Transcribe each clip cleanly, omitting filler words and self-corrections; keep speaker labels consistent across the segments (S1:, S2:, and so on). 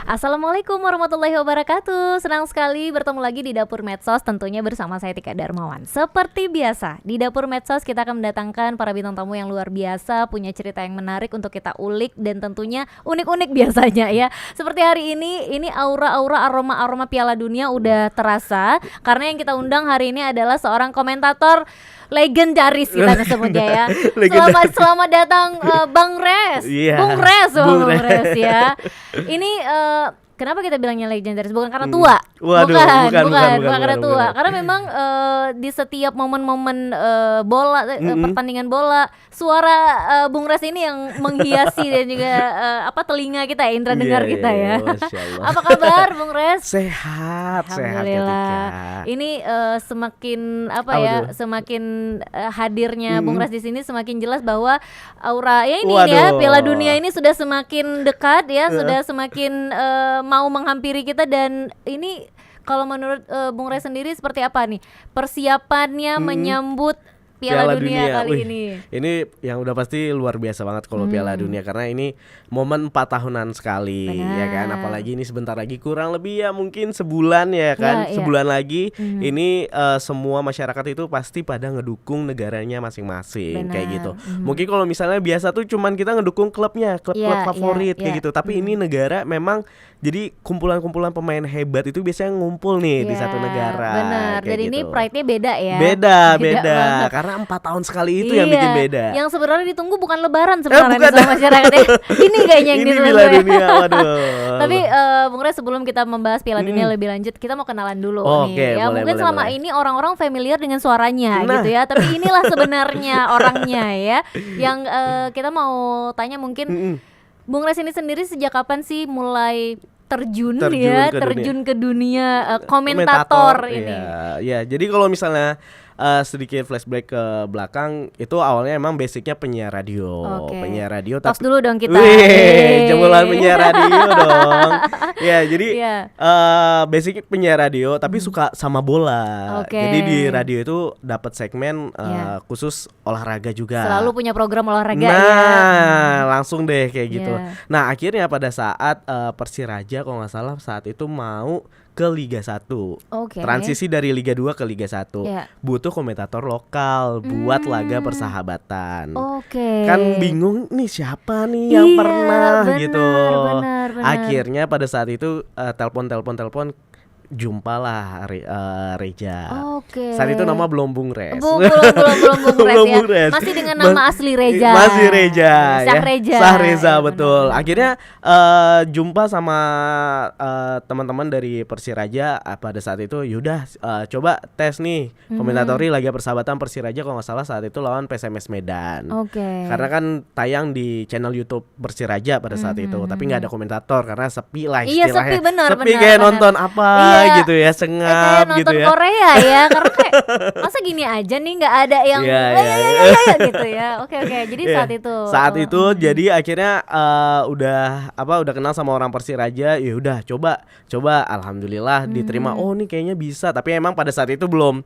S1: Assalamualaikum warahmatullahi wabarakatuh. Senang sekali bertemu lagi di Dapur Medsos, tentunya bersama saya Tika Darmawan. Seperti biasa, di Dapur Medsos kita akan mendatangkan para bintang tamu yang luar biasa, punya cerita yang menarik untuk kita ulik dan tentunya unik-unik biasanya ya. Seperti hari ini aura-aura aroma-aroma Piala Dunia udah terasa karena yang kita undang hari ini adalah seorang komentator legendaris kita sebutnya ya. Selamat datang Bang Res.
S2: Yeah.
S1: Bung Res ya. Ini kenapa kita bilangnya legendaris? Bukan karena tua.
S2: Waduh,
S1: bukan karena tua. Karena memang di setiap momen-momen bola, pertandingan bola, suara Bung Res ini yang menghiasi dan juga telinga kita, indera dengar kita ya. Apa kabar Bung Res?
S2: Sehat.
S1: Alhamdulillah. Ini semakin semakin hadirnya Bung Res di sini semakin jelas bahwa aura ya ini ya Piala Dunia ini sudah semakin dekat ya, sudah semakin mau menghampiri kita. Dan ini kalau menurut Bung Res sendiri seperti apa nih persiapannya menyambut Piala Dunia kali ini?
S2: Ini yang udah pasti luar biasa banget kalau Piala Dunia, karena ini momen 4 tahunan sekali. Benar. Ya kan, apalagi ini sebentar lagi kurang lebih ya mungkin sebulan ya kan, sebulan lagi ini semua masyarakat itu pasti pada ngedukung negaranya masing-masing. Benar. Kayak gitu. Mungkin kalau misalnya biasa tuh cuman kita ngedukung klubnya, klub-klub favorit kayak gitu, tapi ini negara memang jadi kumpulan-kumpulan pemain hebat itu biasanya ngumpul nih di satu negara.
S1: Benar. Dan
S2: gitu.
S1: ini pride-nya beda ya.
S2: Beda. Karena 4 tahun sekali itu yang bikin beda.
S1: Yang sebenarnya ditunggu bukan lebaran sebenarnya sama masyarakatnya. Ini kayaknya yang ditunggu.
S2: Ini Piala Dunia, waduh.
S1: Tapi Bung Res, sebelum kita membahas Piala Dunia lebih lanjut, kita mau kenalan dulu nih. Ya mungkin selama ini orang-orang familiar dengan suaranya gitu ya. Tapi inilah sebenarnya orangnya ya. Yang kita mau tanya mungkin Bung Res ini sendiri sejak kapan sih mulai terjun ke dunia komentator ini?
S2: Ya, jadi kalau misalnya sedikit flashback ke belakang, itu awalnya emang basicnya penyiar radio. Penyiar radio.
S1: Tos dulu dong kita.
S2: Jebolan penyiar radio dong. Ya, jadi basic penyiar radio tapi suka sama bola. Jadi di radio itu dapat segmen khusus olahraga juga.
S1: Selalu punya program olahraga
S2: langsung deh kayak gitu. Nah, akhirnya pada saat Persiraja kalau nggak salah saat itu mau ke Liga 1. Transisi dari Liga 2 ke Liga 1. Butuh komentator lokal buat laga persahabatan. Kan bingung nih siapa nih yang pernah gitu. Benar. Akhirnya pada saat itu telepon jumpalah Reja. Saat itu nama belum Bung Res.
S1: Belum Bung Res. Masih dengan nama asli Reja.
S2: Masih Reja. Sah Reza betul.
S1: Benar.
S2: Akhirnya jumpa sama teman-teman dari Persiraja pada saat itu. Yaudah coba tes nih komentatori laga persahabatan Persiraja kalau nggak salah saat itu lawan PSMS Medan. Karena kan tayang di channel YouTube Persiraja pada saat itu, tapi nggak ada komentator karena sepi lah istilahnya.
S1: Sepi
S2: kayak nonton apa gitu ya, sengap
S1: kayak
S2: gitu ya.
S1: Nonton Korea ya, karena kayak masa gini aja nih nggak ada yang gitu ya. Oke. Jadi saat itu jadi akhirnya udah kenal sama orang Persiraja, ya udah coba alhamdulillah diterima. Oh nih kayaknya bisa, tapi emang pada saat itu belum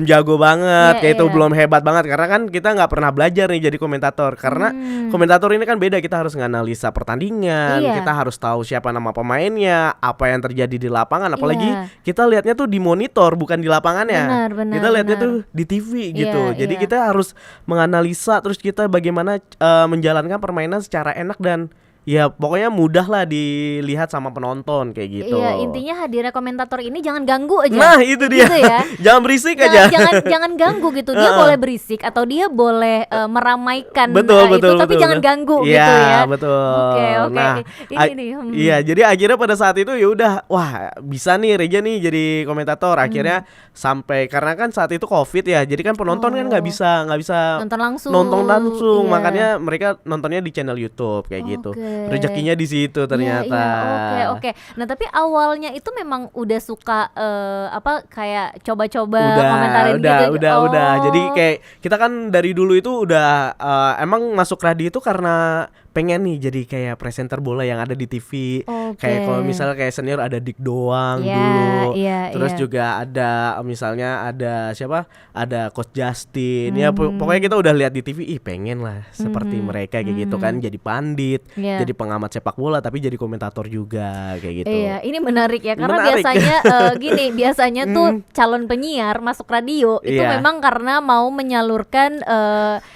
S1: jago banget, kayak itu belum hebat banget karena kan kita nggak pernah belajar nih jadi komentator. Karena komentator ini kan beda, kita harus nganalisa pertandingan, kita harus tahu siapa nama pemainnya, apa yang terjadi di lapangan, apalagi kita lihatnya tuh di monitor bukan di lapangannya. Kita lihatnya tuh di TV gitu. Jadi kita harus menganalisa, terus kita bagaimana menjalankan permainan secara enak dan ya pokoknya mudah lah dilihat sama penonton kayak gitu. Iya, intinya hadirnya komentator ini jangan ganggu aja.
S2: Nah itu dia gitu ya? Jangan berisik aja.
S1: Jangan ganggu gitu. Dia boleh berisik atau dia boleh meramaikan
S2: betul,
S1: tapi jangan ganggu gitu ya.
S2: Betul.
S1: Oke.
S2: Nah, iya, jadi akhirnya pada saat itu ya udah, wah bisa nih Reja nih jadi komentator. Akhirnya sampai karena kan saat itu Covid ya, jadi kan penonton kan nggak bisa nonton langsung. Makanya mereka nontonnya di channel YouTube kayak gitu. Rezekinya di situ ternyata.
S1: Oke. Nah tapi awalnya itu memang udah suka kayak coba-coba komentarin gitu.
S2: Udah. Jadi kayak kita kan dari dulu itu udah emang masuk radio itu karena pengen nih jadi kayak presenter bola yang ada di TV. Kayak kalau misalnya kayak senior ada Dik Doang dulu. Terus juga ada misalnya ada siapa? Ada Coach Justin. Ya pokoknya kita udah lihat di TV, pengen lah seperti mereka kayak gitu kan, jadi pandit, jadi pengamat sepak bola tapi jadi komentator juga kayak gitu.
S1: Iya, ini menarik ya karena biasanya gini, biasanya tuh calon penyiar masuk radio itu memang karena mau menyalurkan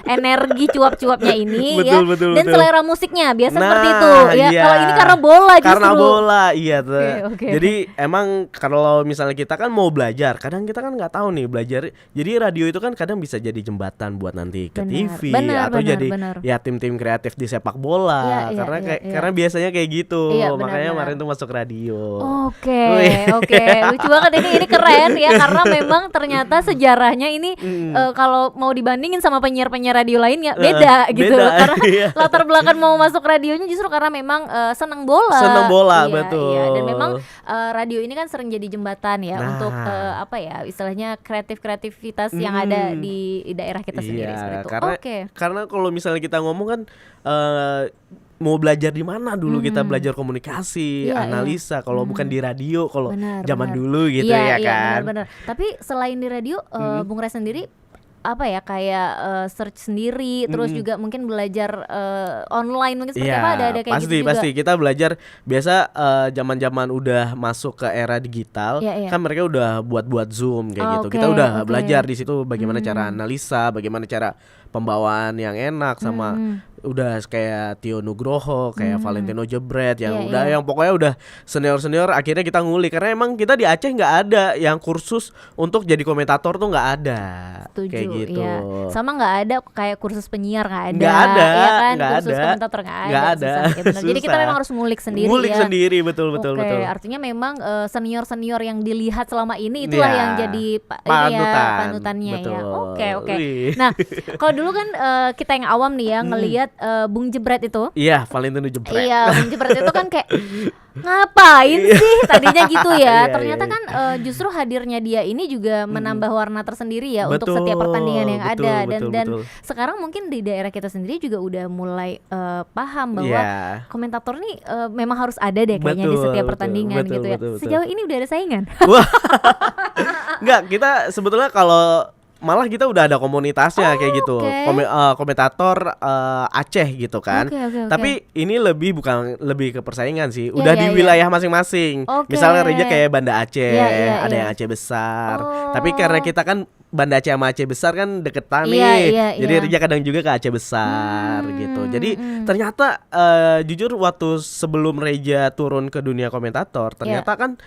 S1: energi cuap-cuapnya ini betul, dan selera musiknya biasa seperti itu ya. Kalau ini karena bola justru.
S2: Karena bola, iya tuh. Jadi emang kalau misalnya kita kan mau belajar, kadang kita kan nggak tahu nih belajar. Jadi radio itu kan kadang bisa jadi jembatan buat nanti ke TV atau jadi ya tim-tim kreatif di sepak bola. Karena biasanya kayak gitu. Makanya kemarin tuh masuk radio.
S1: Oke. Lucu banget ini keren ya karena memang ternyata sejarahnya ini kalau mau dibandingin sama penyiar-penyiar radio lainnya beda gitu. Karena latar belakang mau masuk radionya justru karena memang senang bola.
S2: Betul.
S1: Dan memang radio ini kan sering jadi jembatan ya untuk istilahnya kreativitas yang ada di daerah kita sendiri seperti itu.
S2: Karena kalau misalnya kita ngomong kan mau belajar di mana dulu kita belajar komunikasi, analisa kalau bukan di radio kalau zaman dulu gitu kan.
S1: Benar. Tapi selain di radio, Bung Res sendiri kayak search sendiri, terus juga mungkin belajar online mungkin seperti apa, ada kayak gitu juga.
S2: Pasti kita belajar biasa zaman-zaman udah masuk ke era digital kan mereka udah buat Zoom kayak gitu. Kita udah belajar di situ bagaimana cara analisa, bagaimana cara pembawaan yang enak sama udah kayak Tio Nugroho, kayak Valentino Jebret yang yang pokoknya udah senior akhirnya kita ngulik karena emang kita di Aceh nggak ada yang kursus untuk jadi komentator tuh nggak ada.
S1: Setuju,
S2: kayak gitu.
S1: Sama nggak ada kayak kursus penyiar nggak ada.
S2: Ya kan?
S1: Kursus komentator nggak ada. Jadi kita memang harus ngulik sendiri.
S2: Sendiri betul.
S1: Artinya memang senior yang dilihat selama ini itulah yang jadi panutannya ya. Oke. Nah kalau dulu kan kita yang awam nih ya ngelihat Bung Jebret itu.
S2: Iya, Valentino Jebret.
S1: Iya, Bung Jebret itu kan kayak ngapain sih tadinya gitu ya. Ternyata kan justru hadirnya dia ini juga menambah warna tersendiri ya untuk setiap pertandingan yang ada dan sekarang mungkin di daerah kita sendiri juga udah mulai paham bahwa komentator nih memang harus ada deh kayaknya di setiap pertandingan gitu ya. Sejauh ini udah ada saingan?
S2: Enggak, kita sebetulnya kalau malah kita udah ada komunitasnya kayak gitu. Komentator Aceh gitu kan. Tapi ini lebih ke persaingan sih. Udah di wilayah masing-masing. Misalnya Reja kayak Banda Aceh, ada yang Aceh besar. Tapi karena kita kan Banda Aceh sama Aceh besar kan deketan nih. Jadi Reja kadang juga ke Aceh besar gitu. Jadi ternyata jujur waktu sebelum Reja turun ke dunia komentator, ternyata kan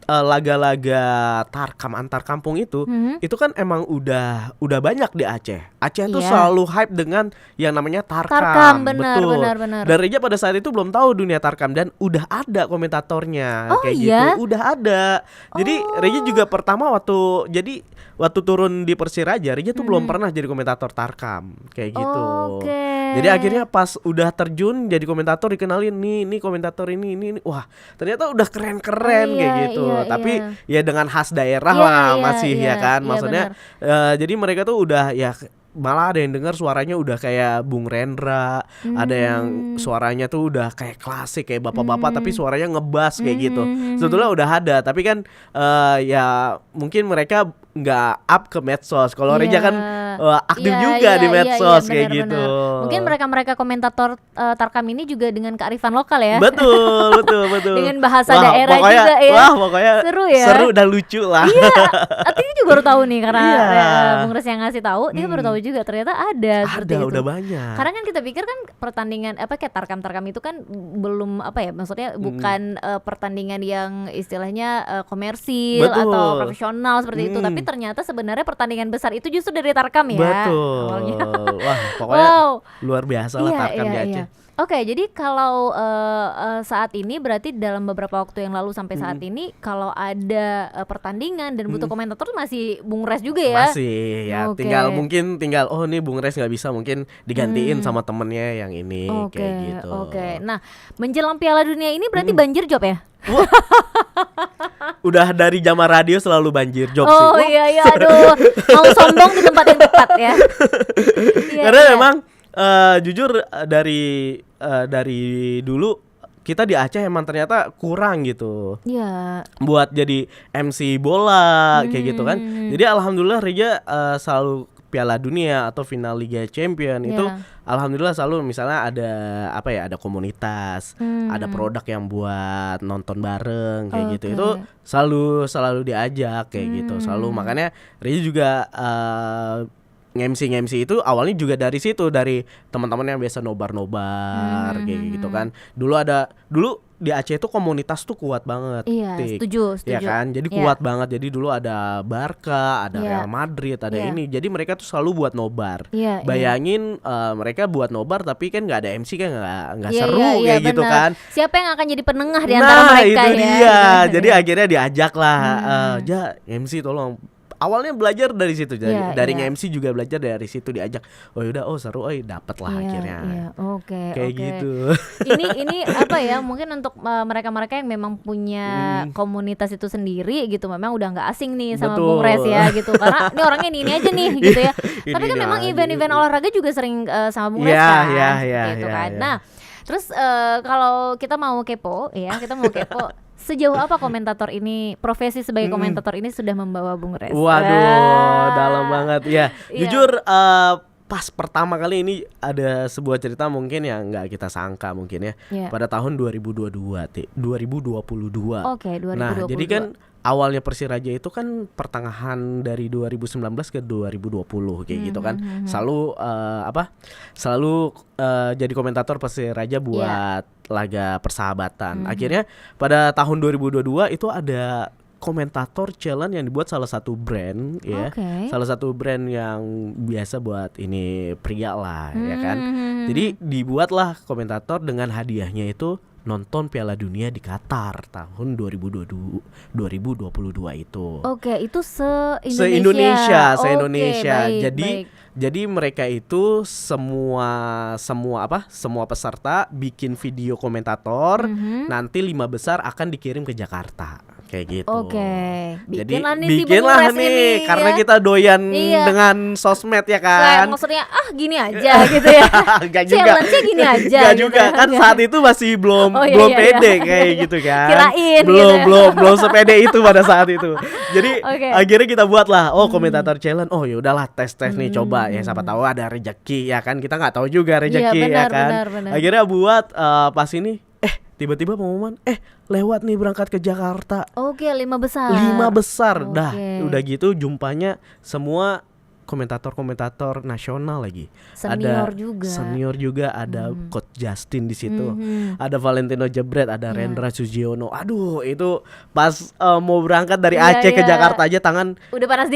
S2: laga-laga tarkam antar kampung itu kan emang udah banyak di Aceh. Aceh tuh selalu hype dengan yang namanya tarkam. Betul. Benar. Dan Reja pada saat itu belum tahu dunia tarkam dan udah ada komentatornya gitu. Udah ada. Jadi Reja juga pertama waktu turun di Persiraja, Reja tuh belum pernah jadi komentator tarkam kayak gitu. Jadi akhirnya pas udah terjun jadi komentator dikenalin nih komentator ini. Wah, ternyata udah keren-keren kayak gitu. Tapi ya dengan khas daerah lah masih ya kan. Maksudnya jadi mereka tuh udah ya malah ada yang dengar suaranya udah kayak Bung Rendra, ada yang suaranya tuh udah kayak klasik kayak bapak-bapak tapi suaranya ngebas kayak gitu. Sebetulnya udah ada, tapi kan ya mungkin mereka nggak up ke medsos. Kalau Reja kan aktif juga di medsos kayak gitu.
S1: Mungkin mereka komentator tarkam ini juga dengan kearifan lokal ya.
S2: Betul.
S1: Dengan bahasa daerah juga ya.
S2: Pokoknya
S1: seru ya.
S2: Seru dan lucu lah.
S1: Iya. Artinya juga baru tahu nih karena Bung Res yang ngasih tahu, dia baru tahu juga ternyata ada seperti itu.
S2: Udah banyak.
S1: Karena kan kita pikir kan pertandingan kayak tarkam itu kan belum maksudnya bukan pertandingan yang istilahnya komersil atau profesional seperti itu, tapi ternyata sebenarnya pertandingan besar itu justru dari tarkam ya.
S2: Betul. Wah, pokoknya luar biasa lah tarkam di Aceh.
S1: Oke, jadi kalau saat ini berarti dalam beberapa waktu yang lalu sampai saat ini kalau ada pertandingan dan butuh komentator masih Bung Res juga ya?
S2: Masih ya, tinggal nih Bung Res nggak bisa mungkin digantiin sama temennya yang ini kayak gitu.
S1: Nah menjelang Piala Dunia ini berarti banjir job ya?
S2: Udah dari zaman radio selalu banjir job sih.
S1: Iya, aduh mau sombong di tempat yang tepat ya.
S2: Karena memang Jujur dari dulu kita di Aceh emang ternyata kurang gitu.
S1: Iya.
S2: Buat jadi MC bola kayak gitu kan. Jadi alhamdulillah Reja selalu Piala Dunia atau final Liga Champion itu alhamdulillah selalu misalnya ada komunitas, ada produk yang buat nonton bareng kayak gitu. Itu selalu diajak kayak gitu. Selalu makanya Reja juga nge-MC itu awalnya juga dari situ, dari teman-teman yang biasa nobar kayak gitu kan. Dulu di Aceh itu komunitas tuh kuat banget.
S1: Iya, setuju.
S2: Ya kan? Jadi kuat banget. Jadi dulu ada Barca, ada Real Madrid, ada ini. Jadi mereka tuh selalu buat nobar. Bayangin mereka buat nobar tapi kan nggak ada MC kan nggak seru kayak gitu kan.
S1: Siapa yang akan jadi penengah di antara mereka
S2: itu dia. Jadi akhirnya diajak lah, MC tolong. Awalnya belajar dari situ, dari MC juga belajar dari situ, diajak. Oh yaudah, seru, dapet lah akhirnya.
S1: Oke.
S2: Gitu.
S1: Ini apa ya? Mungkin untuk mereka-mereka yang memang punya komunitas itu sendiri gitu, memang udah nggak asing nih sama Bung Res ya gitu. Karena ini orangnya ini aja nih gitu ya. Tapi kan memang event-event olahraga juga sering sama Bung Res kan. Gitu kan. Nah, terus kalau kita mau kepo, sejauh apa komentator ini, profesi sebagai komentator ini sudah membawa Bung Res?
S2: Waduh, dalam banget ya. Jujur pas pertama kali ini ada sebuah cerita mungkin yang nggak kita sangka mungkin ya. Pada tahun 2022.
S1: Oke, 2022.
S2: Nah, jadi kan awalnya Persiraja itu kan pertengahan dari 2019 ke 2020 kayak gitu kan. Selalu jadi komentator Persiraja buat laga persahabatan. Akhirnya pada tahun 2022 itu ada komentator challenge yang dibuat salah satu brand salah satu brand yang biasa buat ini pria lah ya kan. Jadi dibuatlah komentator dengan hadiahnya itu nonton Piala Dunia di Qatar tahun 2022 itu.
S1: Itu se-Indonesia.
S2: Jadi mereka itu semua peserta bikin video komentator, nanti 5 besar akan dikirim ke Jakarta. Kayak gitu. Bikinlah nih karena kita doyan dengan sosmed ya kan.
S1: Maksudnya gini aja gitu ya. Challenge-nya gini aja.
S2: Gak juga kan saat itu masih belum pede kayak gitu kan.
S1: Kirain
S2: belum sepede itu pada saat itu. Jadi akhirnya kita buatlah komentator challenge. Ya udahlah tes nih coba ya, siapa tahu ada rezeki ya kan. Kita nggak tahu juga rezeki ya kan. Benar. Akhirnya buat pas ini tiba-tiba pengumuman lewat nih berangkat ke Jakarta.
S1: 5 besar.
S2: 5 besar. Dah, udah gitu jumpanya semua komentator nasional lagi. Senior juga ada Coach Justin di situ. Ada Valentino Jebret, ada Rendra Sugiono. Aduh, itu pas mau berangkat dari Aceh ke Jakarta aja tangan
S1: udah panas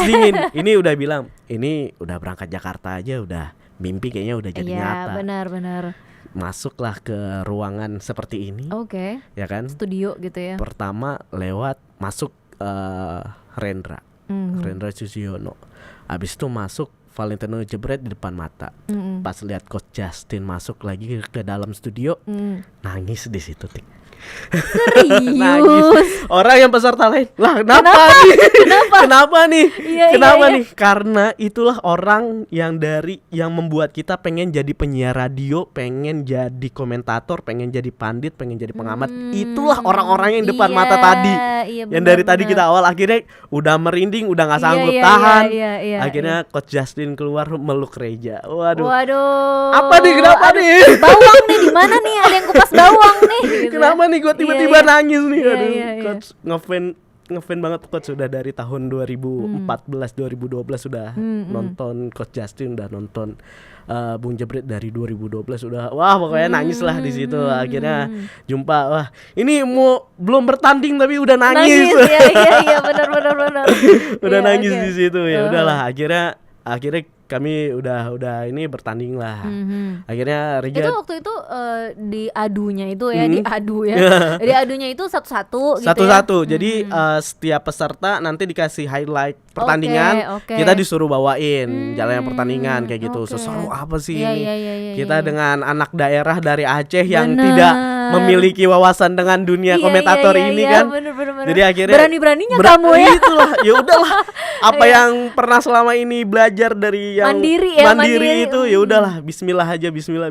S1: dingin.
S2: Ini udah bilang, ini udah berangkat Jakarta aja udah mimpi kayaknya udah jadi nyata.
S1: Iya, benar.
S2: Masuklah ke ruangan seperti ini. Ya kan?
S1: Studio gitu ya.
S2: Pertama masuk Rendra Sugiono. Habis itu masuk Valentino Jebret di depan mata. Pas lihat Coach Justin masuk lagi ke dalam studio, nangis di situ, Tik.
S1: Serius?
S2: Nangis. Orang yang peserta lain, lah kenapa nih? Kenapa nih? Karena itulah orang yang membuat kita pengen jadi penyiar radio, pengen jadi komentator, pengen jadi pandit, pengen jadi pengamat. Itulah orang-orang yang depan mata tadi. Yang dari tadi kita awal akhirnya udah merinding, udah nggak sanggup tahan. Akhirnya Coach Justin keluar meluk Reja. Waduh. Apa nih? Kenapa nih?
S1: Bawang nih di mana nih? Ada yang kupas bawang nih. Gitu.
S2: Kenapa nih gue tiba-tiba nangis nih? Coach ngefan banget Coach, sudah dari tahun 2014 2012 sudah nonton Coach Justin, udah nonton Bung Jebret dari 2012 udah pokoknya nangis lah di situ. Akhirnya jumpa ini belum bertanding tapi udah nangis.
S1: Iya benar.
S2: Udah nangis di situ ya. Udahlah akhirnya kami udah ini bertanding lah. Akhirnya Reja
S1: itu waktu itu diadunya itu ya, diadu ya. Diadunya itu satu-satu gitu.
S2: Satu-satu. Jadi setiap peserta nanti dikasih highlight pertandingan, kita disuruh bawain jalannya pertandingan kayak gitu. Seseru apa sih ini? Kita dengan anak daerah dari Aceh yang tidak memiliki wawasan dengan dunia komentator ini kan.
S1: Bener.
S2: Jadi akhirnya
S1: berani-beraninya kamu ya.
S2: Itulah, ya udahlah. Apa yang pernah selama ini belajar dari yang mandiri itu, ya udahlah, bismillah aja, bismillah.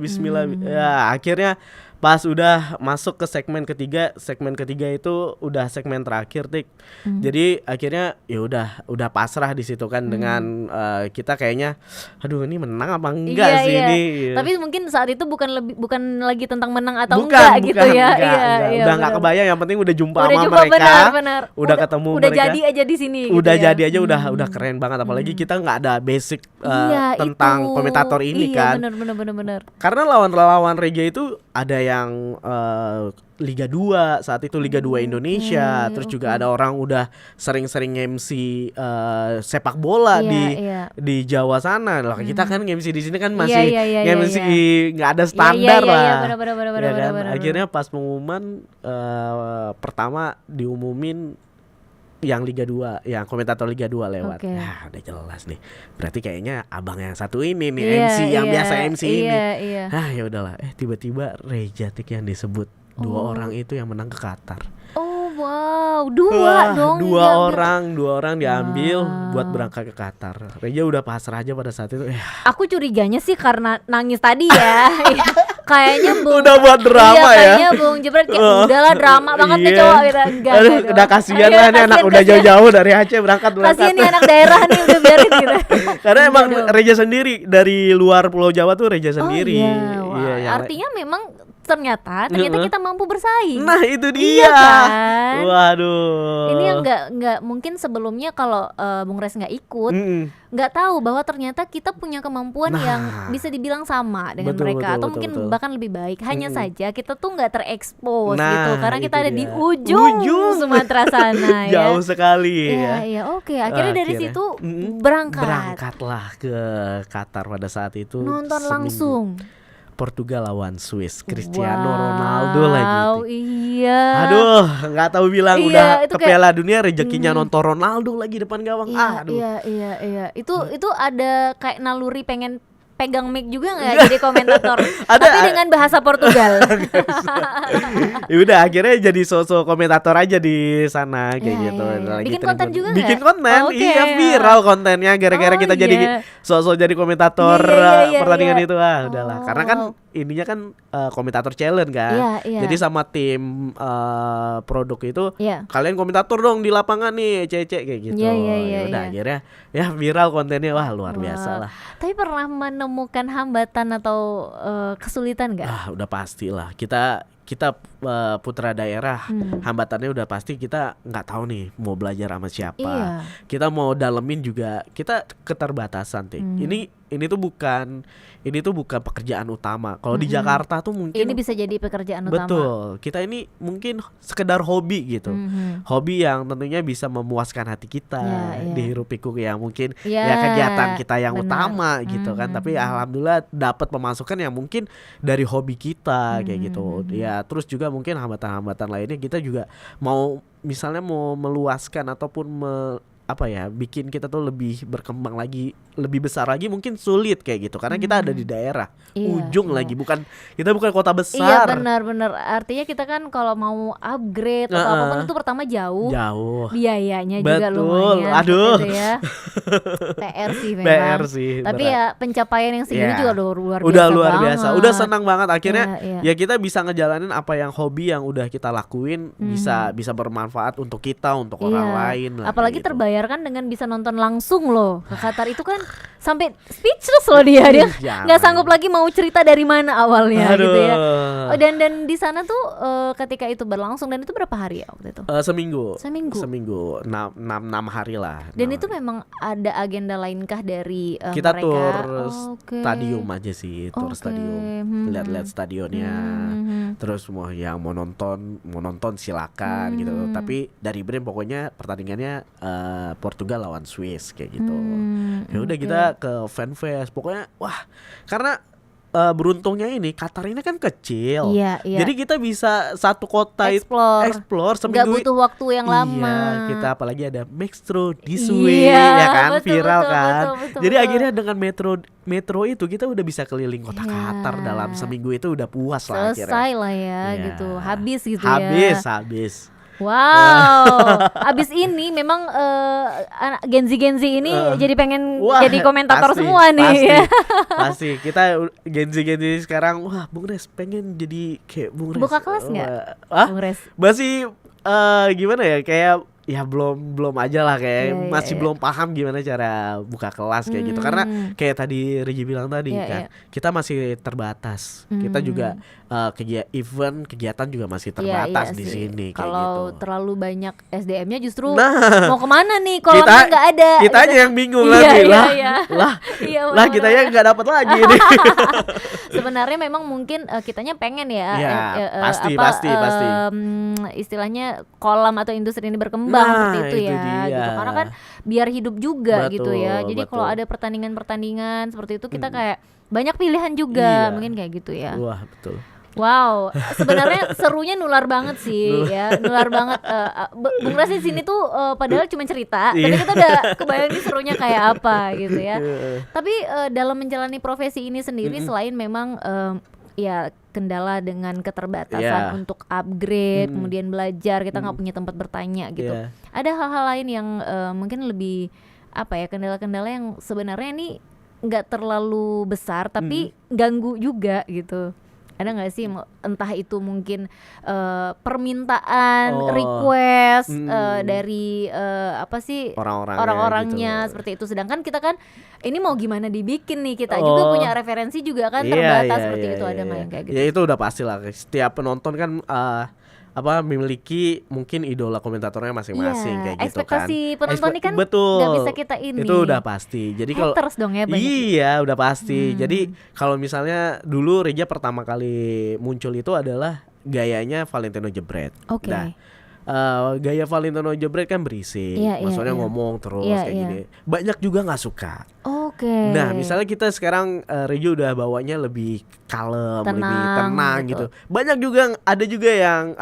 S2: Ya, akhirnya pas udah masuk ke segmen ketiga itu udah segmen terakhir, Tik. Jadi akhirnya ya udah pasrah di situ kan dengan kita kayaknya aduh ini menang apa enggak sih ini.
S1: Tapi mungkin saat itu bukan lagi tentang menang atau enggak gitu ya.
S2: Iya, udah enggak kebayang, yang penting udah jumpa sama mereka.
S1: Benar.
S2: Udah ketemu
S1: udah
S2: mereka.
S1: Jadi aja di sini
S2: Udah
S1: gitu
S2: jadi aja udah keren banget, apalagi kita enggak ada basic tentang komentator ini kan.
S1: Benar.
S2: Karena lawan Reja itu ada yang Liga 2 saat itu, Liga 2 Indonesia, terus juga ada orang udah sering-sering MC sepak bola di Jawa sana. Lah kita kan MC di sini kan masih MC nggak ada standar lah. Benar. Akhirnya pas pengumuman pertama diumumin yang Liga 2, yang komentator Liga 2 lewat. Nah, udah jelas nih. Berarti kayaknya abang yang satu ini nih, MC yang biasa MC ini. Ah, ya udahlah. Tiba-tiba Reja, Tik, yang disebut. Dua orang itu yang menang ke Qatar.
S1: Oh, wow. Dua
S2: orang diambil buat berangkat ke Qatar. Reja udah pasrah aja pada saat itu.
S1: Aku curiganya sih karena nangis tadi ya. Kayaknya
S2: udah buat drama ya.
S1: Kayaknya Bung Jebret kayak udahlah drama banget nih cowok gitu.
S2: Aduh, udah kasihan lah nih anak udah jauh-jauh dari Aceh berangkat.
S1: Kasihan nih anak daerah nih, udah biarin gitu.
S2: Karena emang Reja sendiri dari luar Pulau Jawa tuh Reja sendiri.
S1: Iya, artinya memang ternyata kita mampu bersaing.
S2: Nah, itu dia.
S1: Iya kan?
S2: Waduh.
S1: Ini yang nggak mungkin sebelumnya kalau Bung Res nggak ikut, nggak tahu bahwa ternyata kita punya kemampuan yang bisa dibilang sama dengan mereka, atau mungkin bahkan lebih baik. Hanya saja kita tuh nggak terekspos gitu, karena kita ada di ujung Sumatera sana.
S2: Jauh sekali.
S1: Iya. Oke, akhirnya dari situ
S2: berangkatlah ke Qatar pada saat itu.
S1: Nonton langsung.
S2: Portugal lawan Swiss, Cristiano Ronaldo lagi.
S1: Iya.
S2: Aduh, nggak tahu bilang udah ke Piala Dunia rezekinya nonton Ronaldo lagi depan gawang.
S1: Iya. Itu ada kayak naluri pengen pegang mic juga nggak jadi komentator, tapi dengan bahasa Portugal.
S2: Ya udah, akhirnya jadi sosok komentator aja di sana kayak gitu.
S1: Bikin konten juga nggak?
S2: Bikin konten, iya, viral kontennya gara-gara kita jadi sosok jadi komentator pertandingan itu. Udahlah, karena kan ininya kan komentator challenge kan. Jadi sama tim produk itu kalian komentator dong di lapangan nih, Cece kayak gitu. Udah akhirnya ya viral kontennya, luar biasa lah.
S1: Tapi pernah menemukan hambatan atau kesulitan nggak?
S2: Udah pastilah. Kita putra daerah, hambatannya udah pasti, kita nggak tahu nih mau belajar sama siapa. Kita mau dalemin juga kita keterbatasan, Tik. Ini tuh bukan pekerjaan utama. Kalau di Jakarta tuh mungkin
S1: ini bisa jadi pekerjaan utama.
S2: Betul. Kita ini mungkin sekedar hobi gitu. Hobi yang tentunya bisa memuaskan hati kita di hiruk pikuk yang mungkin ya kegiatan kita yang utama gitu kan. Tapi alhamdulillah dapat pemasukan yang mungkin dari hobi kita kayak gitu. Ya, terus juga mungkin hambatan-hambatan lainnya, kita juga misalnya mau meluaskan ataupun bikin kita tuh lebih berkembang lagi, lebih besar lagi, mungkin sulit kayak gitu karena kita ada di daerah ujung lagi, kita bukan kota besar.
S1: Iya, benar. Artinya kita kan kalau mau upgrade atau apapun itu pertama jauh. Biayanya juga lumayan.
S2: Aduh.
S1: Gitu ya. PR sih memang.
S2: PR sih.
S1: Tapi ya pencapaian yang segini juga luar biasa.
S2: Udah luar biasa. Udah senang banget akhirnya. Ya kita bisa ngejalanin apa yang hobi yang udah kita lakuin bisa bermanfaat untuk kita, untuk orang lain.
S1: Apalagi gitu. Terbayarkan dengan bisa nonton langsung loh ke Qatar itu kan sampai speechless loh dia nggak sanggup lagi mau cerita dari mana awalnya. Gitu ya. Dan di sana tuh ketika itu berlangsung, dan itu berapa hari ya waktu itu?
S2: Seminggu 6 hari lah.
S1: Dan itu memang ada agenda lainkah dari
S2: kita
S1: mereka?
S2: Tur stadium aja sih, tur stadium, lihat-lihat stadionnya. Terus yang mau nonton silakan gitu. Tapi dari brand pokoknya pertandingannya Portugal lawan Swiss kayak gitu. Ya udah kita ke fanfest. Pokoknya karena beruntungnya ini Qatar ini kan kecil. Jadi kita bisa satu kota explore seminggu.
S1: Gak butuh waktu yang lama.
S2: Kita apalagi ada Metro this way ya kan, viral kan. Jadi akhirnya dengan metro itu kita udah bisa keliling kota Qatar dalam seminggu itu udah puas lah akhirnya.
S1: Selesai lah ya gitu. Habis gitu
S2: Habis.
S1: Wow, abis ini memang Gen Z ini jadi pengen jadi komentator
S2: pasti,
S1: semua nih.
S2: Pasti kita Gen Z sekarang, wah Bung Res pengen jadi kayak Bung Res.
S1: Buka kelas nggak, Bung Res?
S2: Masih gimana ya, kayak ya belum aja lah, kayak masih belum paham gimana cara buka kelas kayak gitu, karena kayak tadi Regi bilang tadi kan kita masih terbatas, kita juga kegiatan juga masih terbatas di sini.
S1: Kalau
S2: gitu.
S1: Terlalu banyak SDM-nya justru mau kemana nih kalau nggak ada?
S2: Kita aja yang bingung lagi lah kita ya nggak dapat lagi nih.
S1: Sebenarnya memang mungkin kitanya pengen
S2: pasti.
S1: Istilahnya kolam atau industri ini berkembang seperti itu ya, gitu. Karena kan biar hidup juga gitu ya. Jadi kalau ada pertandingan seperti itu kita kayak banyak pilihan juga, mungkin kayak gitu ya.
S2: Wah, betul.
S1: Wow, sebenarnya serunya nular banget sih ya, nular banget. Bung Ras di sini tuh padahal cuma cerita, tapi kita udah kebayang nih serunya kayak apa gitu ya. Tapi dalam menjalani profesi ini sendiri selain memang ya kendala dengan keterbatasan untuk upgrade, kemudian belajar, kita nggak punya tempat bertanya gitu. Ada hal-hal lain yang mungkin lebih kendala-kendala yang sebenarnya ini nggak terlalu besar tapi ganggu juga gitu. Ada nggak sih, entah itu mungkin permintaan, request dari orang-orangnya gitu. Seperti itu. Sedangkan kita kan ini mau gimana dibikin nih, kita juga punya referensi juga kan terbatas seperti itu. Ada nggak yang kayak gitu?
S2: Ya itu udah pasti lah. Setiap penonton kan memiliki mungkin idola komentatornya masing-masing kayak gitu kan.
S1: Ekspektasi penonton ini kan
S2: nggak
S1: bisa kita ini.
S2: Itu udah pasti. Jadi kalau
S1: haters dong ya banyak.
S2: Iya, udah pasti. Jadi kalau misalnya dulu Reja pertama kali muncul itu adalah gayanya Valentino Jebret.
S1: Oke.
S2: Nah, gaya Valentino Jebret kan berisik, maksudnya ngomong terus kayak gini. Banyak juga nggak suka.
S1: Oke.
S2: Nah, misalnya kita sekarang Rejo udah bawanya lebih kalem, lebih tenang gitu. Banyak juga ada juga yang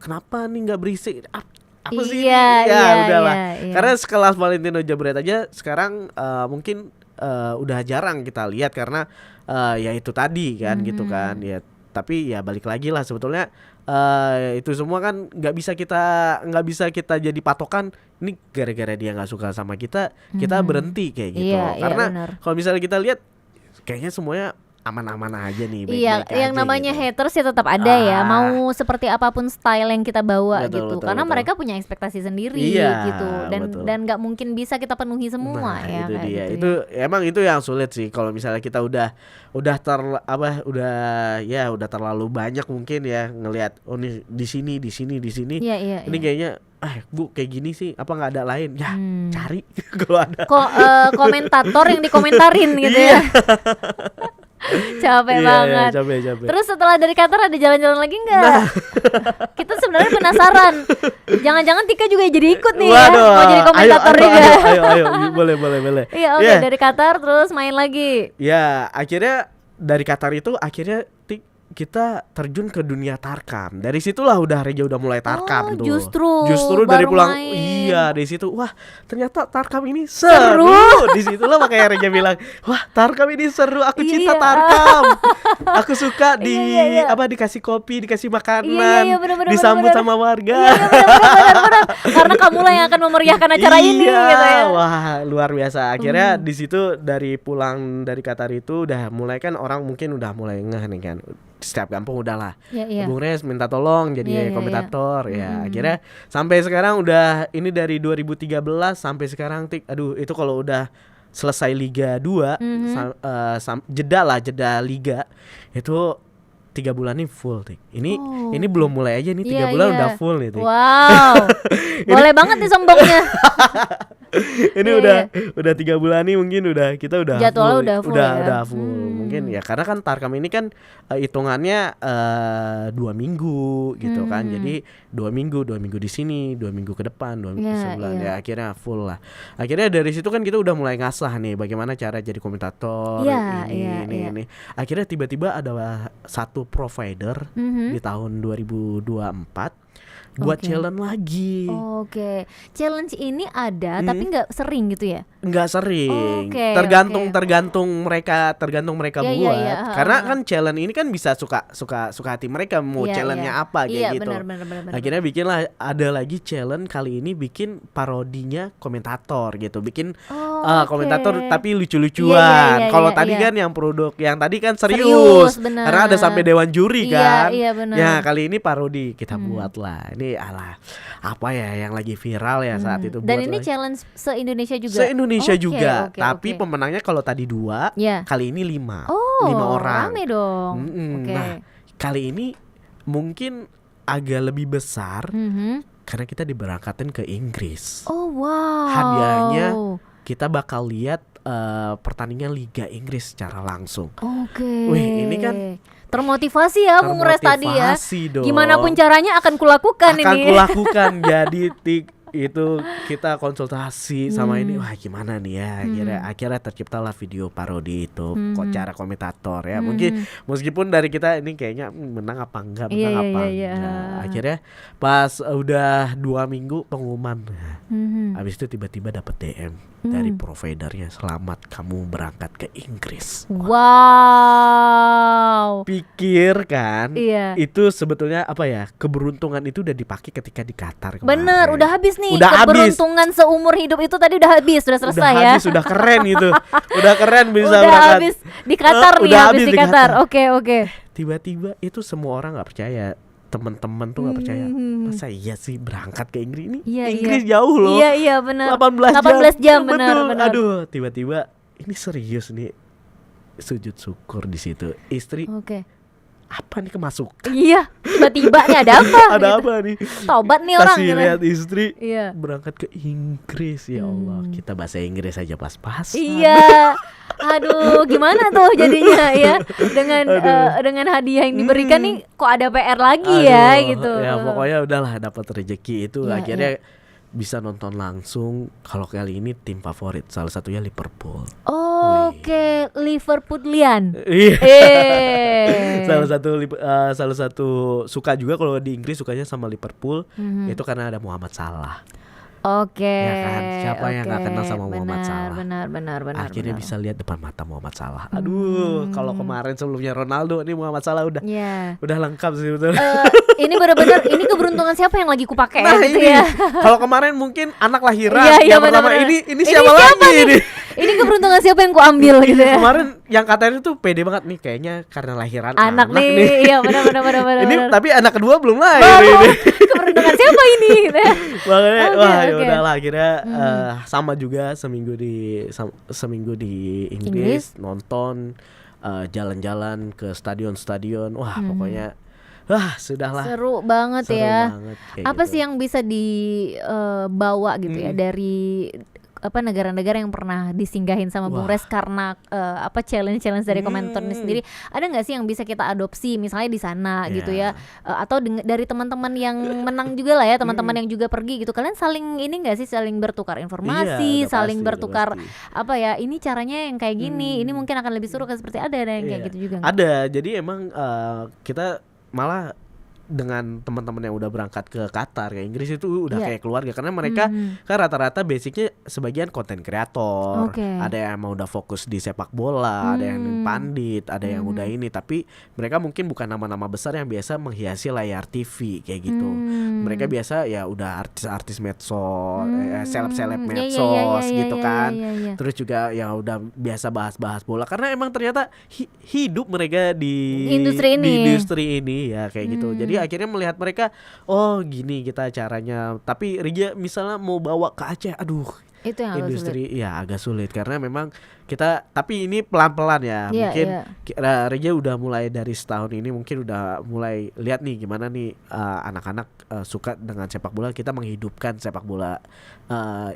S2: kenapa nih nggak berisik? Apa sih? Udahlah. Karena sekelas Valentino Jebret aja sekarang mungkin udah jarang kita lihat karena ya itu tadi kan gitu kan ya. Tapi ya balik lagi lah, sebetulnya itu semua kan nggak bisa kita jadi patokan ini gara-gara dia nggak suka sama kita berhenti kayak gitu. Karena kalau misalnya kita lihat kayaknya semuanya aman-aman aja nih, baik-baik
S1: yang
S2: aja
S1: namanya
S2: gitu.
S1: haters ya tetap ada ya, mau seperti apapun style yang kita bawa gitu. Karena mereka punya ekspektasi sendiri gitu, dan nggak mungkin bisa kita penuhi semua ya.
S2: Itu dia.
S1: Gitu
S2: itu emang itu yang sulit sih kalau misalnya kita udah terlalu banyak mungkin ya ngelihat nih di sini. Ini kayaknya Bu kayak gini sih, apa nggak ada lain ya, cari kalau ada
S1: komentator yang dikomentarin gitu ya. Capek banget.
S2: Capek.
S1: Terus setelah dari Qatar ada jalan-jalan lagi nggak? Kita sebenarnya penasaran. Jangan-jangan Tika juga jadi ikut nih.
S2: Waduh,
S1: mau jadi komentator juga.
S2: Ayo, boleh.
S1: Iya, oke. Dari Qatar terus main lagi.
S2: Ya, akhirnya dari Qatar itu kita terjun ke dunia tarkam. Dari situlah Reja udah mulai tarkam tuh. Justru dari pulang main. Iya, dari situ wah, ternyata tarkam ini seru. Di situlah makanya Reja bilang, "Wah, tarkam ini seru. Aku cinta tarkam. Aku suka dikasih kopi, dikasih makanan, disambut sama warga."
S1: Benar. Karena kamulah yang akan memeriahkan acara ini gitu ya.
S2: Wah, luar biasa. Akhirnya di situ dari pulang dari Qatar itu udah mulai kan orang mungkin udah mulai ngeh nih kan. Setiap kampung udahlah Bung Res minta tolong jadi komentator ya. Akhirnya sampai sekarang udah ini dari 2013 sampai sekarang itu kalau udah selesai Liga 2 jeda liga itu 3 bulan nih full ini belum mulai aja nih 3 bulan udah full nih
S1: wow. Boleh banget nih sombongnya.
S2: Ini udah 3 bulan nih mungkin kita udah
S1: jadwalnya
S2: full, udah full. Mungkin ya karena kan tarkam ini kan hitungannya 2 minggu gitu kan. Jadi 2 minggu di sini, 2 minggu ke depan, 2 minggu sebulan ya akhirnya full lah. Akhirnya dari situ kan kita udah mulai ngasah nih bagaimana cara jadi komentator ini. Akhirnya tiba-tiba ada satu provider di tahun 2024 buat challenge lagi.
S1: Oke. Challenge ini ada tapi nggak sering gitu ya?
S2: Nggak sering. Tergantung mereka buat. Karena kan challenge ini kan bisa suka hati mereka mau challenge-nya apa kayak gitu.
S1: Benar.
S2: Akhirnya bikinlah ada lagi challenge kali ini bikin parodinya komentator gitu. Bikin komentator tapi lucu-lucuan. Kalau tadi kan yang produk yang tadi kan serius karena ada sampai dewan juri kan.
S1: Iya, benar.
S2: Ya kali ini parodi kita buat lah. Ini apa ya yang lagi viral ya saat itu.
S1: Dan ini challenge se-Indonesia juga.
S2: Se-Indonesia juga. Tapi pemenangnya kalau tadi 2, kali ini 5. 5 orang.
S1: Rame dong.
S2: Nah, kali ini mungkin agak lebih besar karena kita diberangkatin ke Inggris.
S1: Oh wow.
S2: Hadiahnya kita bakal lihat pertandingan Liga Inggris secara langsung. Wih, ini kan
S1: termotivasi ya Bung Res tadi ya.
S2: Dong.
S1: Gimana pun caranya akan kulakukan ini.
S2: Akan kulakukan. Jadi itu kita konsultasi sama ini, wah gimana nih ya, akhirnya terciptalah video parodi itu cara komentator ya. Mungkin meskipun dari kita ini kayaknya menang apa enggak. Akhirnya pas udah 2 minggu pengumuman, habis itu tiba-tiba dapat DM dari providernya, selamat kamu berangkat ke Inggris.
S1: Wow.
S2: Pikir kan, itu sebetulnya apa ya, keberuntungan itu udah dipakai ketika di Qatar kemarin.
S1: Bener, udah habis nih.
S2: Udah
S1: keberuntungan seumur hidup itu tadi udah habis, sudah selesai ya.
S2: Udah keren gitu. Udah keren bisa
S1: udah
S2: berangkat.
S1: Habis di Qatar nih, habis di Qatar. Oke.
S2: Tiba-tiba itu semua orang nggak percaya. Teman-teman tuh nggak percaya. Masa iya sih berangkat ke Inggris ini? Inggris jauh loh.
S1: Iya benar.
S2: 18
S1: jam benar.
S2: Aduh, tiba-tiba ini serius nih. Sujud syukur di situ. Istri. Apa nih kemasukan?
S1: Iya, tiba-tiba nih ada apa?
S2: Ada apa nih?
S1: Tobat nih orang.
S2: Kasih lihat istri berangkat ke Inggris, ya Allah. Kita bahasa Inggris aja pas-pas.
S1: Iya. Aduh, gimana tuh jadinya ya dengan hadiah yang diberikan nih kok ada PR lagi gitu.
S2: Ya pokoknya udahlah, dapat rezeki itu akhirnya bisa nonton langsung. Kalau kali ini tim favorit salah satunya Liverpool.
S1: Oke, Liverpoolian.
S2: Salah satu suka juga kalau di Inggris sukanya sama Liverpool itu karena ada Muhammad Salah. Ya kan, siapa yang nggak kenal sama Muhammad Salah?
S1: Benar.
S2: Akhirnya bisa lihat depan mata Muhammad Salah. Aduh, kalau kemarin sebelumnya Ronaldo, ini Muhammad Salah udah lengkap sih betul.
S1: Ini benar-benar ini keberuntungan siapa yang lagi kupakai gitu ya.
S2: Kalau kemarin mungkin anak lahiran yang pertama ini siapa lagi ini?
S1: Ini keberuntungan siapa yang kuambil gitu ya.
S2: Kemarin yang katanya tuh pede banget nih, kayaknya karena lahiran anak
S1: nih. Iya benar.
S2: Ini tapi anak kedua belum lahir ini.
S1: Keberuntungan siapa ini?
S2: Makanya ya udahlah, akhirnya sama juga seminggu di Inggris nonton, jalan-jalan ke stadion-stadion. Wah, pokoknya sudahlah.
S1: Seru banget ya. Apa
S2: gitu.
S1: sih yang bisa dibawa gitu ya dari negara-negara yang pernah disinggahin sama Bung Res karena challenge dari komentator ini sendiri, ada nggak sih yang bisa kita adopsi misalnya di sana gitu ya, atau dari teman-teman yang menang juga lah ya, teman-teman yang juga pergi gitu, kalian saling ini nggak sih, saling bertukar informasi, saling bertukar apa ya, ini caranya yang kayak gini, ini mungkin akan lebih seru seperti ada yang kayak gitu juga nggak?
S2: Ada, jadi emang kita malah dengan teman-teman yang udah berangkat ke Qatar, ke Inggris itu udah kayak keluarga, karena mereka kan rata-rata basicnya sebagian konten kreator, ada yang emang udah fokus di sepak bola, ada yang pandit, ada yang udah ini, tapi mereka mungkin bukan nama-nama besar yang biasa menghiasi layar TV kayak gitu. Mereka biasa ya udah artis-artis medsos, seleb-seleb medsos gitu kan. Terus juga ya udah biasa bahas-bahas bola, karena emang ternyata hidup mereka di industri ini ya kayak gitu. Jadi akhirnya melihat mereka, oh gini kita caranya. Tapi Rija misalnya mau bawa ke Aceh, aduh,
S1: itu yang
S2: industri agak sulit karena memang kita, tapi ini pelan-pelan ya. Mungkin Rija udah mulai dari setahun ini mungkin udah mulai lihat nih gimana nih anak-anak suka dengan sepak bola, kita menghidupkan sepak bola,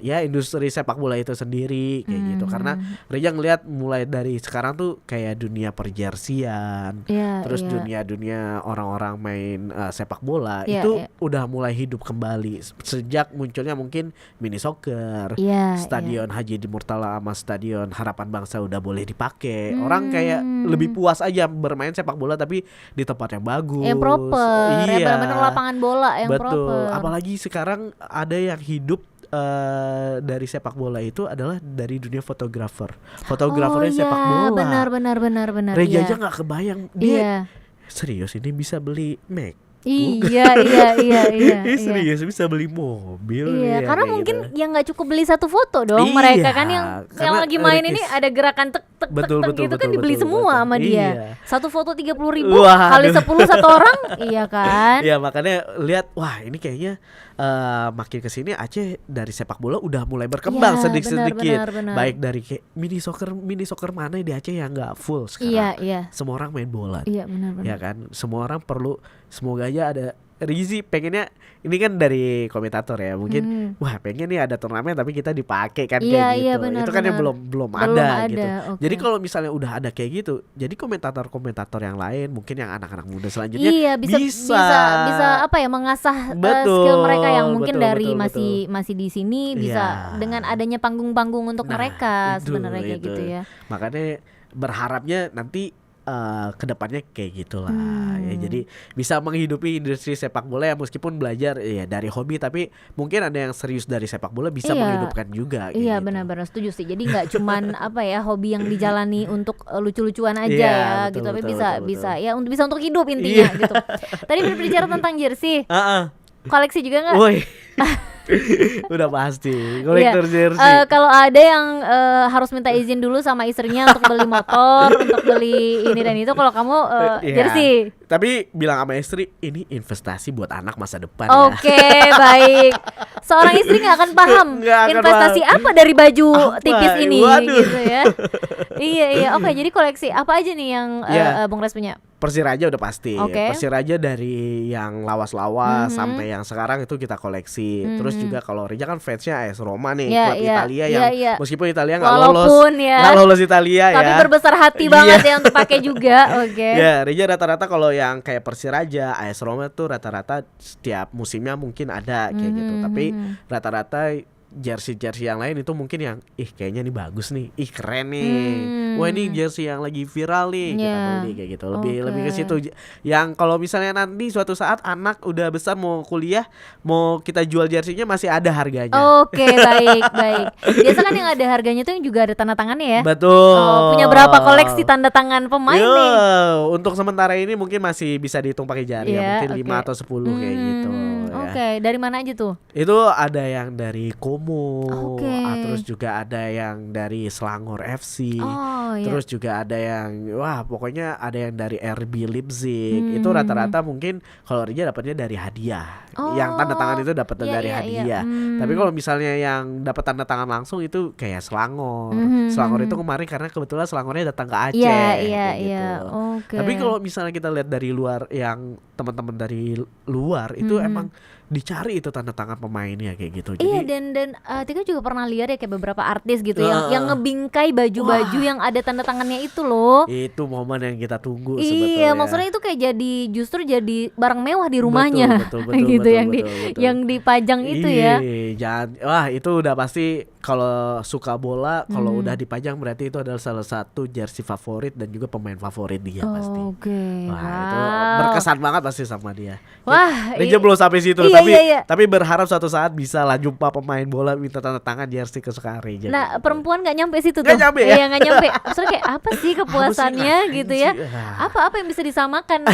S2: ya industri sepak bola itu sendiri kayak gitu. Karena Rija ngelihat mulai dari sekarang tuh kayak dunia perjersian, terus dunia orang-orang main sepak bola itu udah mulai hidup kembali sejak munculnya mungkin mini soccer, stadion Haji di Murtala sama stadion Harapan papan bangsa udah boleh dipakai, orang kayak lebih puas aja bermain sepak bola tapi di tempat yang bagus,
S1: yang proper,
S2: iya,
S1: benar-benar lapangan bola yang
S2: betul.
S1: proper.
S2: Apalagi sekarang ada yang hidup dari sepak bola itu adalah dari dunia fotografernya sepak bola.
S1: Benar.
S2: Reja aja nggak kebayang dia serius ini bisa beli Mac.
S1: Iya.
S2: Serius bisa beli mobil.
S1: Iya, karena mungkin gitu. Yang nggak cukup beli satu foto dong, mereka kan yang lagi main ini ada gerakan tek gitu kan dibeli semua sama dia. Satu foto 30.000 kali 10 satu orang, iya kan?
S2: Iya, makanya lihat, wah ini kayaknya makin kesini Aceh dari sepak bola udah mulai berkembang sedikit. Baik dari kayak mini soccer mana di Aceh yang nggak full sekarang.
S1: Iya.
S2: Semua orang main bola.
S1: Iya benar.
S2: Ya kan, semua orang perlu. Semoga aja ada Rizi pengennya, ini kan dari komentator ya mungkin, wah pengen nih ada turnamen tapi kita dipakai kan kayak gitu.
S1: Bener,
S2: itu kan yang belum ada gitu.
S1: Okay.
S2: Jadi kalau misalnya udah ada kayak gitu, jadi komentator yang lain mungkin yang anak-anak muda selanjutnya
S1: bisa apa ya, mengasah skill mereka yang mungkin masih di sini bisa dengan adanya panggung-panggung untuk mereka sebenarnya kayak gitu ya.
S2: Makanya berharapnya nanti kedepannya kayak gitulah ya, jadi bisa menghidupi industri sepak bola ya, meskipun belajar ya dari hobi tapi mungkin ada yang serius dari sepak bola bisa menghidupkan juga.
S1: Iya gitu. Benar-benar setuju sih. Jadi nggak cuman apa ya hobi yang dijalani untuk lucu-lucuan aja gitu, tapi bisa ya untuk hidup intinya gitu. Tadi berbicara tentang jersey, koleksi juga nggak?
S2: Udah pasti kolektor jersey.
S1: Kalau ada yang harus minta izin dulu sama istrinya untuk beli motor, untuk beli ini dan itu, kalau kamu jersey.
S2: Tapi bilang sama istri, ini investasi buat anak masa depan.
S1: Oke, baik. Seorang istri nggak akan paham investasi apa dari baju tipis ini.
S2: Waduh.
S1: Gitu ya. Iya. Oke, jadi koleksi apa aja nih yang Bung Res punya?
S2: Persiraja udah pasti. Persiraja dari yang lawas-lawas sampai yang sekarang itu kita koleksi. Terus juga kalau Reja kan fansnya AS Roma nih, klub Italia yang meskipun Italia nggak lolos Italia
S1: tapi berbesar hati banget ya untuk pakai juga.
S2: Ya, Reja rata-rata kalau yang kayak Persiraja, AS Roma tuh rata-rata setiap musimnya mungkin ada kayak gitu. Tapi rata-rata jersey yang lain itu mungkin yang kayaknya nih bagus nih, keren nih, wah ini jersey yang lagi viral nih, kita beli kayak gitu. Lebih ke situ. Yang kalau misalnya nanti suatu saat anak udah besar mau kuliah, mau kita jual jerseynya masih ada harganya.
S1: Baik. Biasa kan yang ada harganya tuh yang juga ada tanda tangannya ya.
S2: Betul.
S1: Punya berapa koleksi tanda tangan pemain nih?
S2: Untuk sementara ini mungkin masih bisa dihitung pakai jari ya, mungkin 5 atau 10 kayak gitu.
S1: Dari mana aja tuh?
S2: Itu ada yang dari terus juga ada yang dari Selangor FC, terus juga ada yang pokoknya ada yang dari RB Leipzig. Itu rata-rata mungkin kalau Rija dapatnya dari hadiah. Yang tanda tangan itu dapatnya dari hadiah. Tapi kalau misalnya yang dapat tanda tangan langsung itu kayak Selangor. Selangor itu kemarin karena kebetulan Selangornya datang ke Aceh. Tapi kalau misalnya kita lihat dari luar, yang teman-teman dari luar itu emang dicari itu tanda tangan pemainnya kayak gitu.
S1: Iya, dan Tika juga pernah lihat ya kayak beberapa artis gitu yang ngebingkai baju-baju yang ada tanda tangannya itu loh.
S2: Itu momen yang kita tunggu sebetulnya.
S1: Iya, maksudnya itu kayak justru jadi barang mewah di rumahnya. Betul, gitu yang dipajang itu ya.
S2: Wah, itu udah pasti kalau suka bola, kalau udah dipajang berarti itu adalah salah satu jersey favorit dan juga pemain favorit dia pasti. Itu berkesan banget pasti sama dia.
S1: Wah,
S2: Reja belum sampai situ, tapi berharap suatu saat bisa lah jumpa pemain bola minta tanda tangan jersey kesukaan Reja.
S1: Nah, perempuan nggak nyampe situ tuh.
S2: Nggak nyampe ya?
S1: Iya, nggak nyampe. Maksudnya kayak apa sih kepuasannya gitu ya? Apa yang bisa disamakan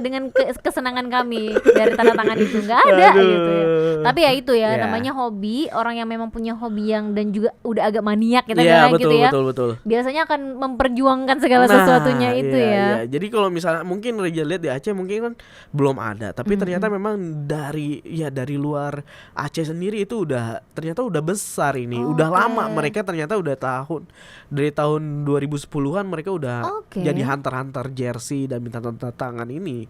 S1: dengan kesenangan kami dari tanda tangan itu? Nggak ada gitu ya. Tapi ya itu ya, namanya hobi. Orang yang memang punya hobi yang dan juga udah agak maniak gitu gitu ya.
S2: Betul.
S1: Biasanya akan memperjuangkan segala sesuatunya itu ya.
S2: Jadi kalau misalnya mungkin Reja lihat di Aceh mungkin kan belum ada, tapi ternyata memang dari luar Aceh sendiri itu ternyata udah besar ini. Udah lama mereka ternyata udah dari tahun 2010-an mereka udah jadi hunter jersey dan minta tanda tangan ini.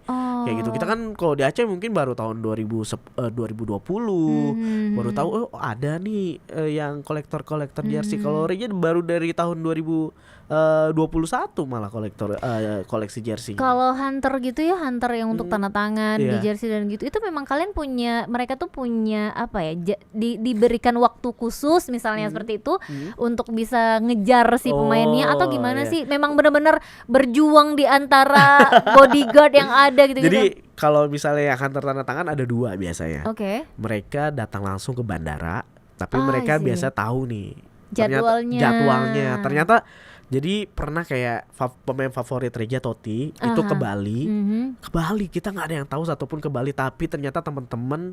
S2: kayak gitu. Kita kan kalau di Aceh mungkin baru tahun 2020 baru tahu ada nih yang kolektor jersey. Kalau Reja baru dari tahun 2021 malah koleksi jersey.
S1: Kalau hunter gitu ya, hunter yang untuk tanda tangan di jersey dan gitu, itu memang kalian mereka tuh punya apa ya, diberikan waktu khusus misalnya seperti itu untuk bisa ngejar si pemainnya atau gimana sih? Memang benar-benar berjuang di antara bodyguard yang ada gitu.
S2: Jadi kalau misalnya yang hunter tanda tangan ada 2 biasanya. Mereka datang langsung ke bandara, tapi mereka biasa tahu nih jadwalnya. Ternyata jadi pernah kayak pemain favorit Reja Totti itu ke Bali. Ke Bali kita nggak ada yang tahu satupun ke Bali, tapi ternyata teman-teman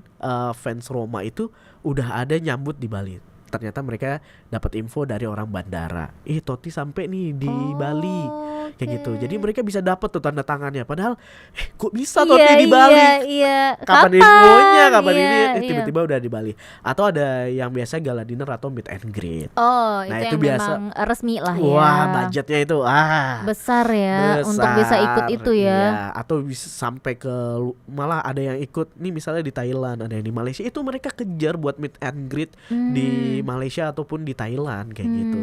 S2: fans Roma itu udah ada nyambut di Bali. Ternyata mereka dapat info dari orang bandara, Totti sampai nih di Bali, kayak gitu. Jadi mereka bisa dapat tuh tanda tangannya. Padahal kok bisa Totti di Bali? Kapan infonya? Kapan ini? Tiba-tiba udah di Bali. Atau ada yang biasa gala dinner atau meet and greet.
S1: Nah itu yang biasa memang resmi lah ya.
S2: Wah budgetnya itu
S1: besar ya untuk bisa ikut itu ya.
S2: Atau bisa sampai ke malah ada yang ikut nih misalnya di Thailand, ada yang di Malaysia, itu mereka kejar buat meet and greet di Malaysia ataupun di Thailand kayak gitu.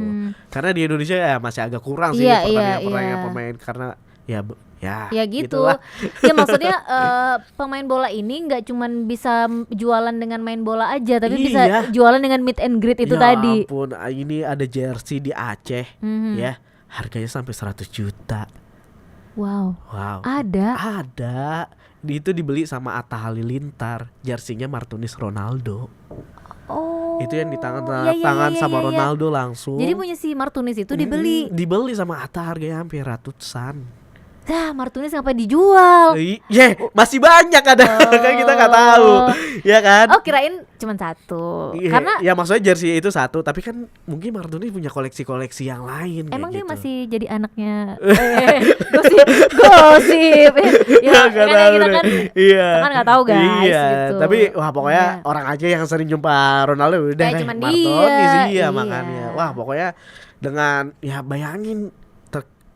S2: Karena di Indonesia ya masih agak kurang sih pertandingan pemain karena ya
S1: gitu. Ya maksudnya pemain bola ini nggak cuman bisa jualan dengan main bola aja, tapi bisa jualan dengan meet and greet itu tadi.
S2: Ya ampun, ini ada jersey di Aceh ya, harganya sampai 100 juta.
S1: Wow. Ada.
S2: Itu dibeli sama Atta Halilintar, jersinya Martinez Ronaldo. Itu yang di tangan sama Ronaldo langsung.
S1: Jadi punya si Martinez itu dibeli
S2: sama Atta, harganya hampir ratusan.
S1: Martinez ngapain dijual?
S2: Masih banyak ada. Kan kita nggak tahu, ya kan?
S1: Kirain cuma 1. Karena
S2: ya maksudnya jersey itu 1, tapi kan mungkin Martinez punya koleksi-koleksi yang lain.
S1: Emang dia
S2: gitu.
S1: masih jadi anaknya gosip. Ya kita kan nggak tahu guys. Gitu.
S2: Tapi pokoknya orang aja yang sering jumpa Ronaldo udah
S1: cuman
S2: Martinez makanya. Pokoknya dengan bayangin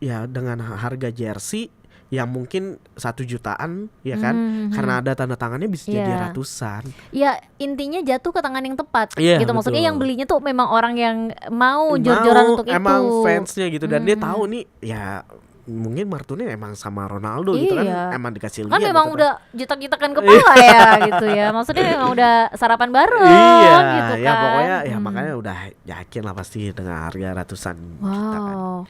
S2: dengan harga jersey yang mungkin 1 jutaan ya kan, karena ada tanda tangannya bisa jadi ratusan.
S1: Ya intinya jatuh ke tangan yang tepat gitu. Betul. Maksudnya yang belinya tuh memang orang yang mau jor-joran untuk
S2: emang
S1: itu.
S2: fansnya gitu, dan dia tahu nih ya mungkin Martinez emang sama Ronaldo gitu kan, emang dikasih lihat.
S1: Kan memang gitu udah jetak-jetakan kepala ya gitu ya. Maksudnya memang udah sarapan bareng gitu kan.
S2: Ya pokoknya makanya udah yakin lah pasti dengan harga ratusan juta kan.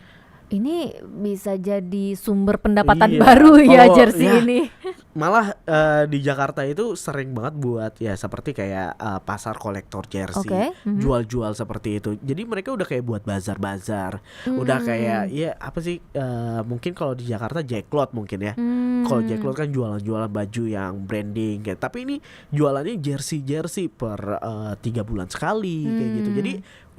S1: Ini bisa jadi sumber pendapatan baru ya jersey ini.
S2: Malah di Jakarta itu sering banget buat seperti kayak pasar kolektor jersey, jual-jual seperti itu. Jadi mereka udah kayak buat bazar-bazar, udah kayak apa sih? Mungkin kalau di Jakarta Jacklot mungkin ya. Kalau Jacklot kan jualan-jualan baju yang branding kayak. Tapi ini jualannya jersey per 3 bulan sekali kayak gitu. Jadi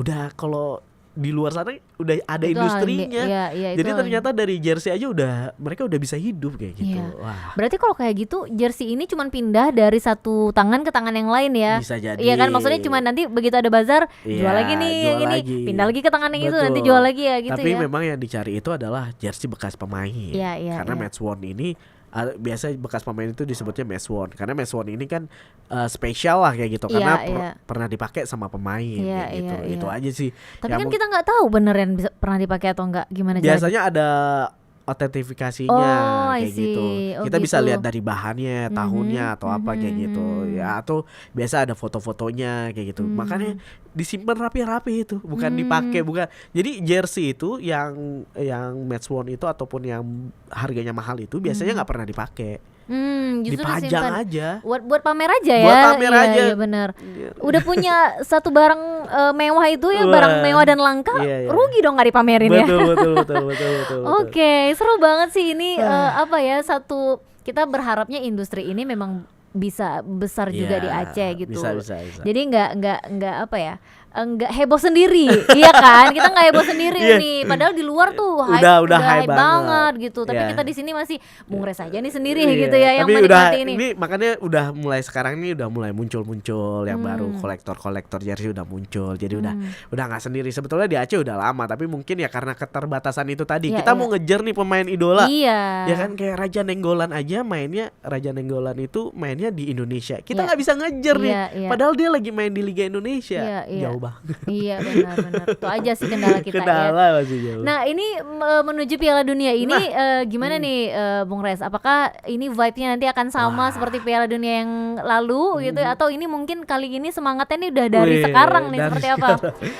S2: udah kalau di luar sana udah ada itu industrinya. Jadi ternyata dari jersey aja mereka udah bisa hidup kayak gitu.
S1: Berarti kalau kayak gitu jersey ini cuman pindah dari satu tangan ke tangan yang lain ya.
S2: Bisa jadi.
S1: Iya kan, maksudnya cuman nanti begitu ada bazar jual lagi nih yang ini, pindah lagi ke tangan yang itu, nanti jual lagi ya gitu.
S2: Tapi memang yang dicari itu adalah jersey bekas pemain. Karena match worn ini biasa bekas pemain itu disebutnya match worn, karena match worn ini kan spesial lah kayak gitu, karena pernah dipakai sama pemain gitu. Itu aja sih.
S1: Tapi kan kita nggak tahu beneran pernah dipakai atau enggak, gimana
S2: biasanya ada otentifikasinya kayak gitu. Kita bisa lihat dari bahannya, tahunnya atau apa kayak gitu. Ya atau biasa ada foto-fotonya kayak gitu. Makanya disimpan rapi-rapi itu, bukan dipakai, bukan. Jadi jersey itu yang match worn itu ataupun yang harganya mahal itu biasanya nggak pernah dipakai. Dipajang aja.
S1: Buat pamer aja ya.
S2: Buat pamer aja.
S1: Iya benar. Udah punya satu barang mewah itu ya, barang mewah dan langka, rugi dong nggak dipamerin ya.
S2: Betul.
S1: Oke, seru banget sih ini satu, kita berharapnya industri ini memang bisa besar juga di Aceh gitu.
S2: Bisa.
S1: Jadi nggak apa ya? nggak heboh sendiri, iya kan? Kita nggak heboh sendiri nih, padahal di luar tuh
S2: udah hype
S1: banget gitu. Tapi kita di sini masih Bung Res aja nih sendiri gitu ya yang menikmati ini.
S2: Ini makanya udah mulai sekarang nih udah mulai muncul yang baru, kolektor jersey udah muncul. Jadi udah nggak sendiri. Sebetulnya di Aceh udah lama, tapi mungkin ya karena keterbatasan itu tadi. Kita mau ngejar nih pemain idola.
S1: Iya.
S2: Ya kan kayak Raja Nenggolan aja Raja Nenggolan itu mainnya di Indonesia. Kita nggak bisa ngejar nih. Padahal dia lagi main di Liga Indonesia. Jauh banget.
S1: Iya benar. Itu aja sih kendala kita
S2: masih jauh.
S1: Nah ini menuju Piala Dunia ini gimana nih Bung Res? Apakah ini vibe-nya nanti akan sama seperti Piala Dunia yang lalu gitu atau ini mungkin kali ini semangatnya nih udah dari sekarang nih seperti apa?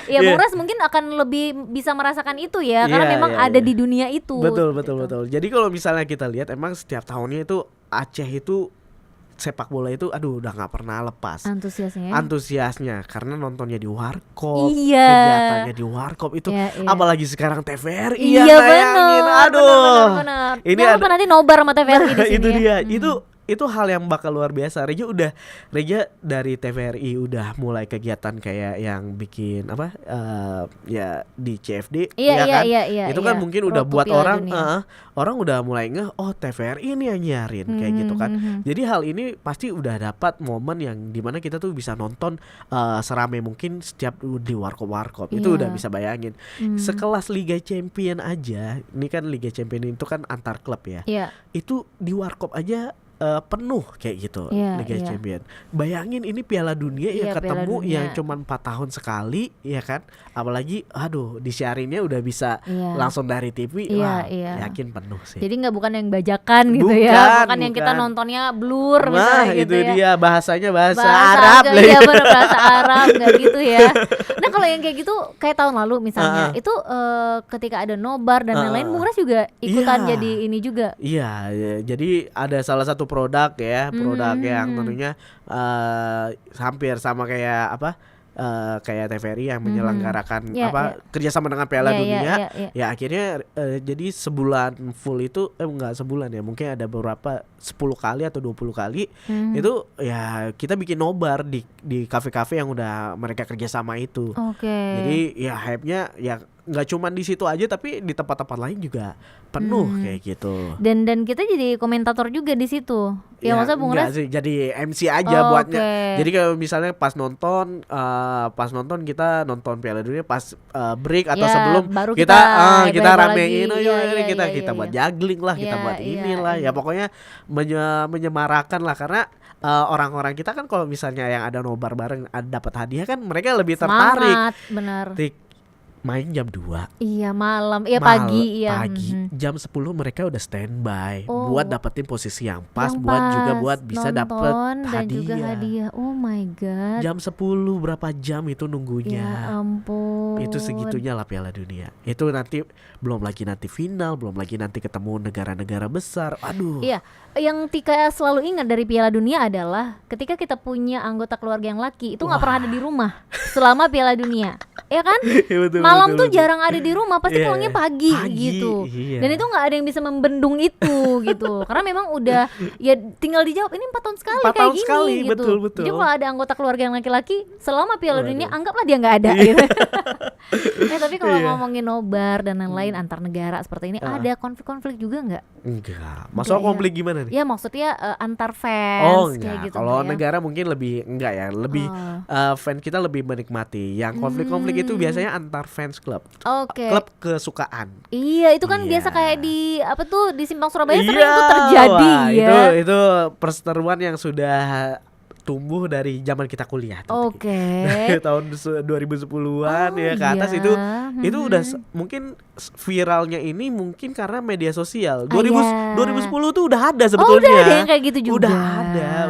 S1: Ya Bung Res mungkin akan lebih bisa merasakan itu ya karena memang ada di dunia itu.
S2: Betul. Jadi kalau misalnya kita lihat emang setiap tahunnya itu Aceh itu sepak bola itu udah nggak pernah lepas antusiasnya karena nontonnya di warkop, kegiatannya di warkop itu apalagi sekarang TVRI
S1: benar. Ini nanti nobar sama TVRI di sini.
S2: Itu dia itu hal yang bakal luar biasa. Reja dari TVRI udah mulai kegiatan kayak yang bikin ya di CFD itu kan mungkin udah buat orang udah mulai TVRI ini yang nyiarin kayak gitu kan. Jadi hal ini pasti udah dapat momen yang dimana kita tuh bisa nonton serame mungkin setiap di warkop itu udah bisa bayangin. Sekelas Liga Champion aja, ini kan Liga Champion itu kan antar klub ya. Itu di warkop aja penuh kayak gitu Liga Champion. Bayangin ini Piala Dunia yang ketemu yang cuma 4 tahun sekali ya kan. Apalagi disiarinnya udah bisa langsung dari TV. Yakin penuh sih.
S1: Jadi bukan yang bajakan gitu bukan yang kita nontonnya blur misalnya gitu
S2: itu dia bahasanya bahasa Arab lah.
S1: Iya benar bahasa Arab enggak gitu ya. Nah kalau yang kayak gitu kayak tahun lalu misalnya itu ketika ada nobar dan lain-lain Bung Res juga ikutan jadi ini juga.
S2: Iya, jadi ada salah satu produk yang tentunya hampir sama kayak kayak TVRI yang menyelenggarakan kerjasama dengan Piala Dunia. Ya akhirnya jadi sebulan full itu enggak sebulan ya, mungkin ada beberapa 10 kali atau 20 kali itu ya kita bikin nobar di kafe-kafe yang udah mereka kerjasama itu. Jadi ya hype-nya ya nggak cuma di situ aja tapi di tempat-tempat lain juga penuh kayak gitu. Dan
S1: kita jadi komentator juga di situ. Ya maksudnya Bung Res
S2: sih jadi MC aja buatnya. Jadi kalau misalnya pas nonton kita nonton Piala Dunia pas break atau sebelum
S1: baru
S2: kita ramein kita buat juggling lah, kita buat inilah ya pokoknya menyemarakan lah karena orang-orang kita kan kalau misalnya yang ada nobar bareng dapat hadiah kan mereka lebih tertarik.
S1: Benar.
S2: Main jam 2.
S1: Iya malam, pagi.
S2: Jam 10 mereka udah standby buat dapetin posisi yang pas buat bisa dapet hadiah.
S1: Dan juga hadiah. Oh my god.
S2: Jam 10 berapa jam itu nunggunya.
S1: Ya ampun.
S2: Itu segitunya lah Piala Dunia. Itu nanti belum lagi nanti final, belum lagi nanti ketemu negara-negara besar. Aduh.
S1: Iya, yang Tika selalu ingat dari Piala Dunia adalah ketika kita punya anggota keluarga yang laki itu nggak pernah ada di rumah selama Piala Dunia. Ya kan? Malam tuh jarang ada di rumah, pasti pulangnya pagi gitu. Dan itu nggak ada yang bisa membendung itu gitu. Karena memang udah ya tinggal dijawab ini 4 tahun sekali kayak gini gitu.
S2: Betul.
S1: Jadi kalau ada anggota keluarga yang laki-laki selama Piala Dunia anggaplah dia nggak ada gitu. Tapi kalau ngomongin nobar dan lain-lain antar negara seperti ini ada konflik-konflik juga nggak?
S2: Enggak. Maksudnya konflik gimana nih?
S1: Ya maksudnya antar fans kayak gitu.
S2: Kalau negara mungkin lebih enggak ya, lebih fans kita lebih menikmati. Yang konflik-konflik itu biasanya antar fans klub. Klub kesukaan.
S1: Iya, itu kan biasa kayak di di Simpang Surabaya sering itu terjadi ya.
S2: Itu perseteruan yang sudah tumbuh dari zaman kita kuliah. Tahun 2010-an ke atas itu udah mungkin viralnya ini mungkin karena media sosial. 2010 tuh udah ada sebetulnya.
S1: Udah ada yang kayak gitu juga.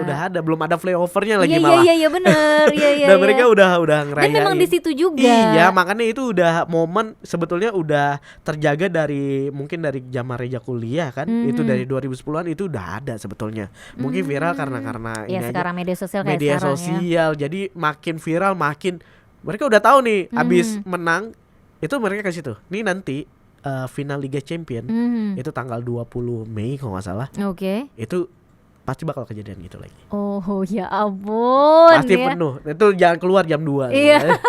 S2: Udah ada, belum ada flyovernya lagi malah.
S1: Iya benar.
S2: Dan mereka udah ngerayain.
S1: Dan memang di situ juga.
S2: Iya, makanya itu udah momen sebetulnya udah terjaga dari mungkin dari zaman Reja kuliah kan. Itu dari 2010-an itu udah ada sebetulnya. Mungkin viral karena ini
S1: sekarang media sosial
S2: ya. Jadi makin viral makin mereka udah tahu nih abis menang itu mereka kasih tuh nih nanti final Liga Champion itu tanggal 20 Mei kalau nggak salah. Itu pasti bakal kejadian gitu lagi.
S1: Oh ya ampun.
S2: Pasti
S1: ya.
S2: penuh. Itu jangan keluar jam 2.
S1: Iya.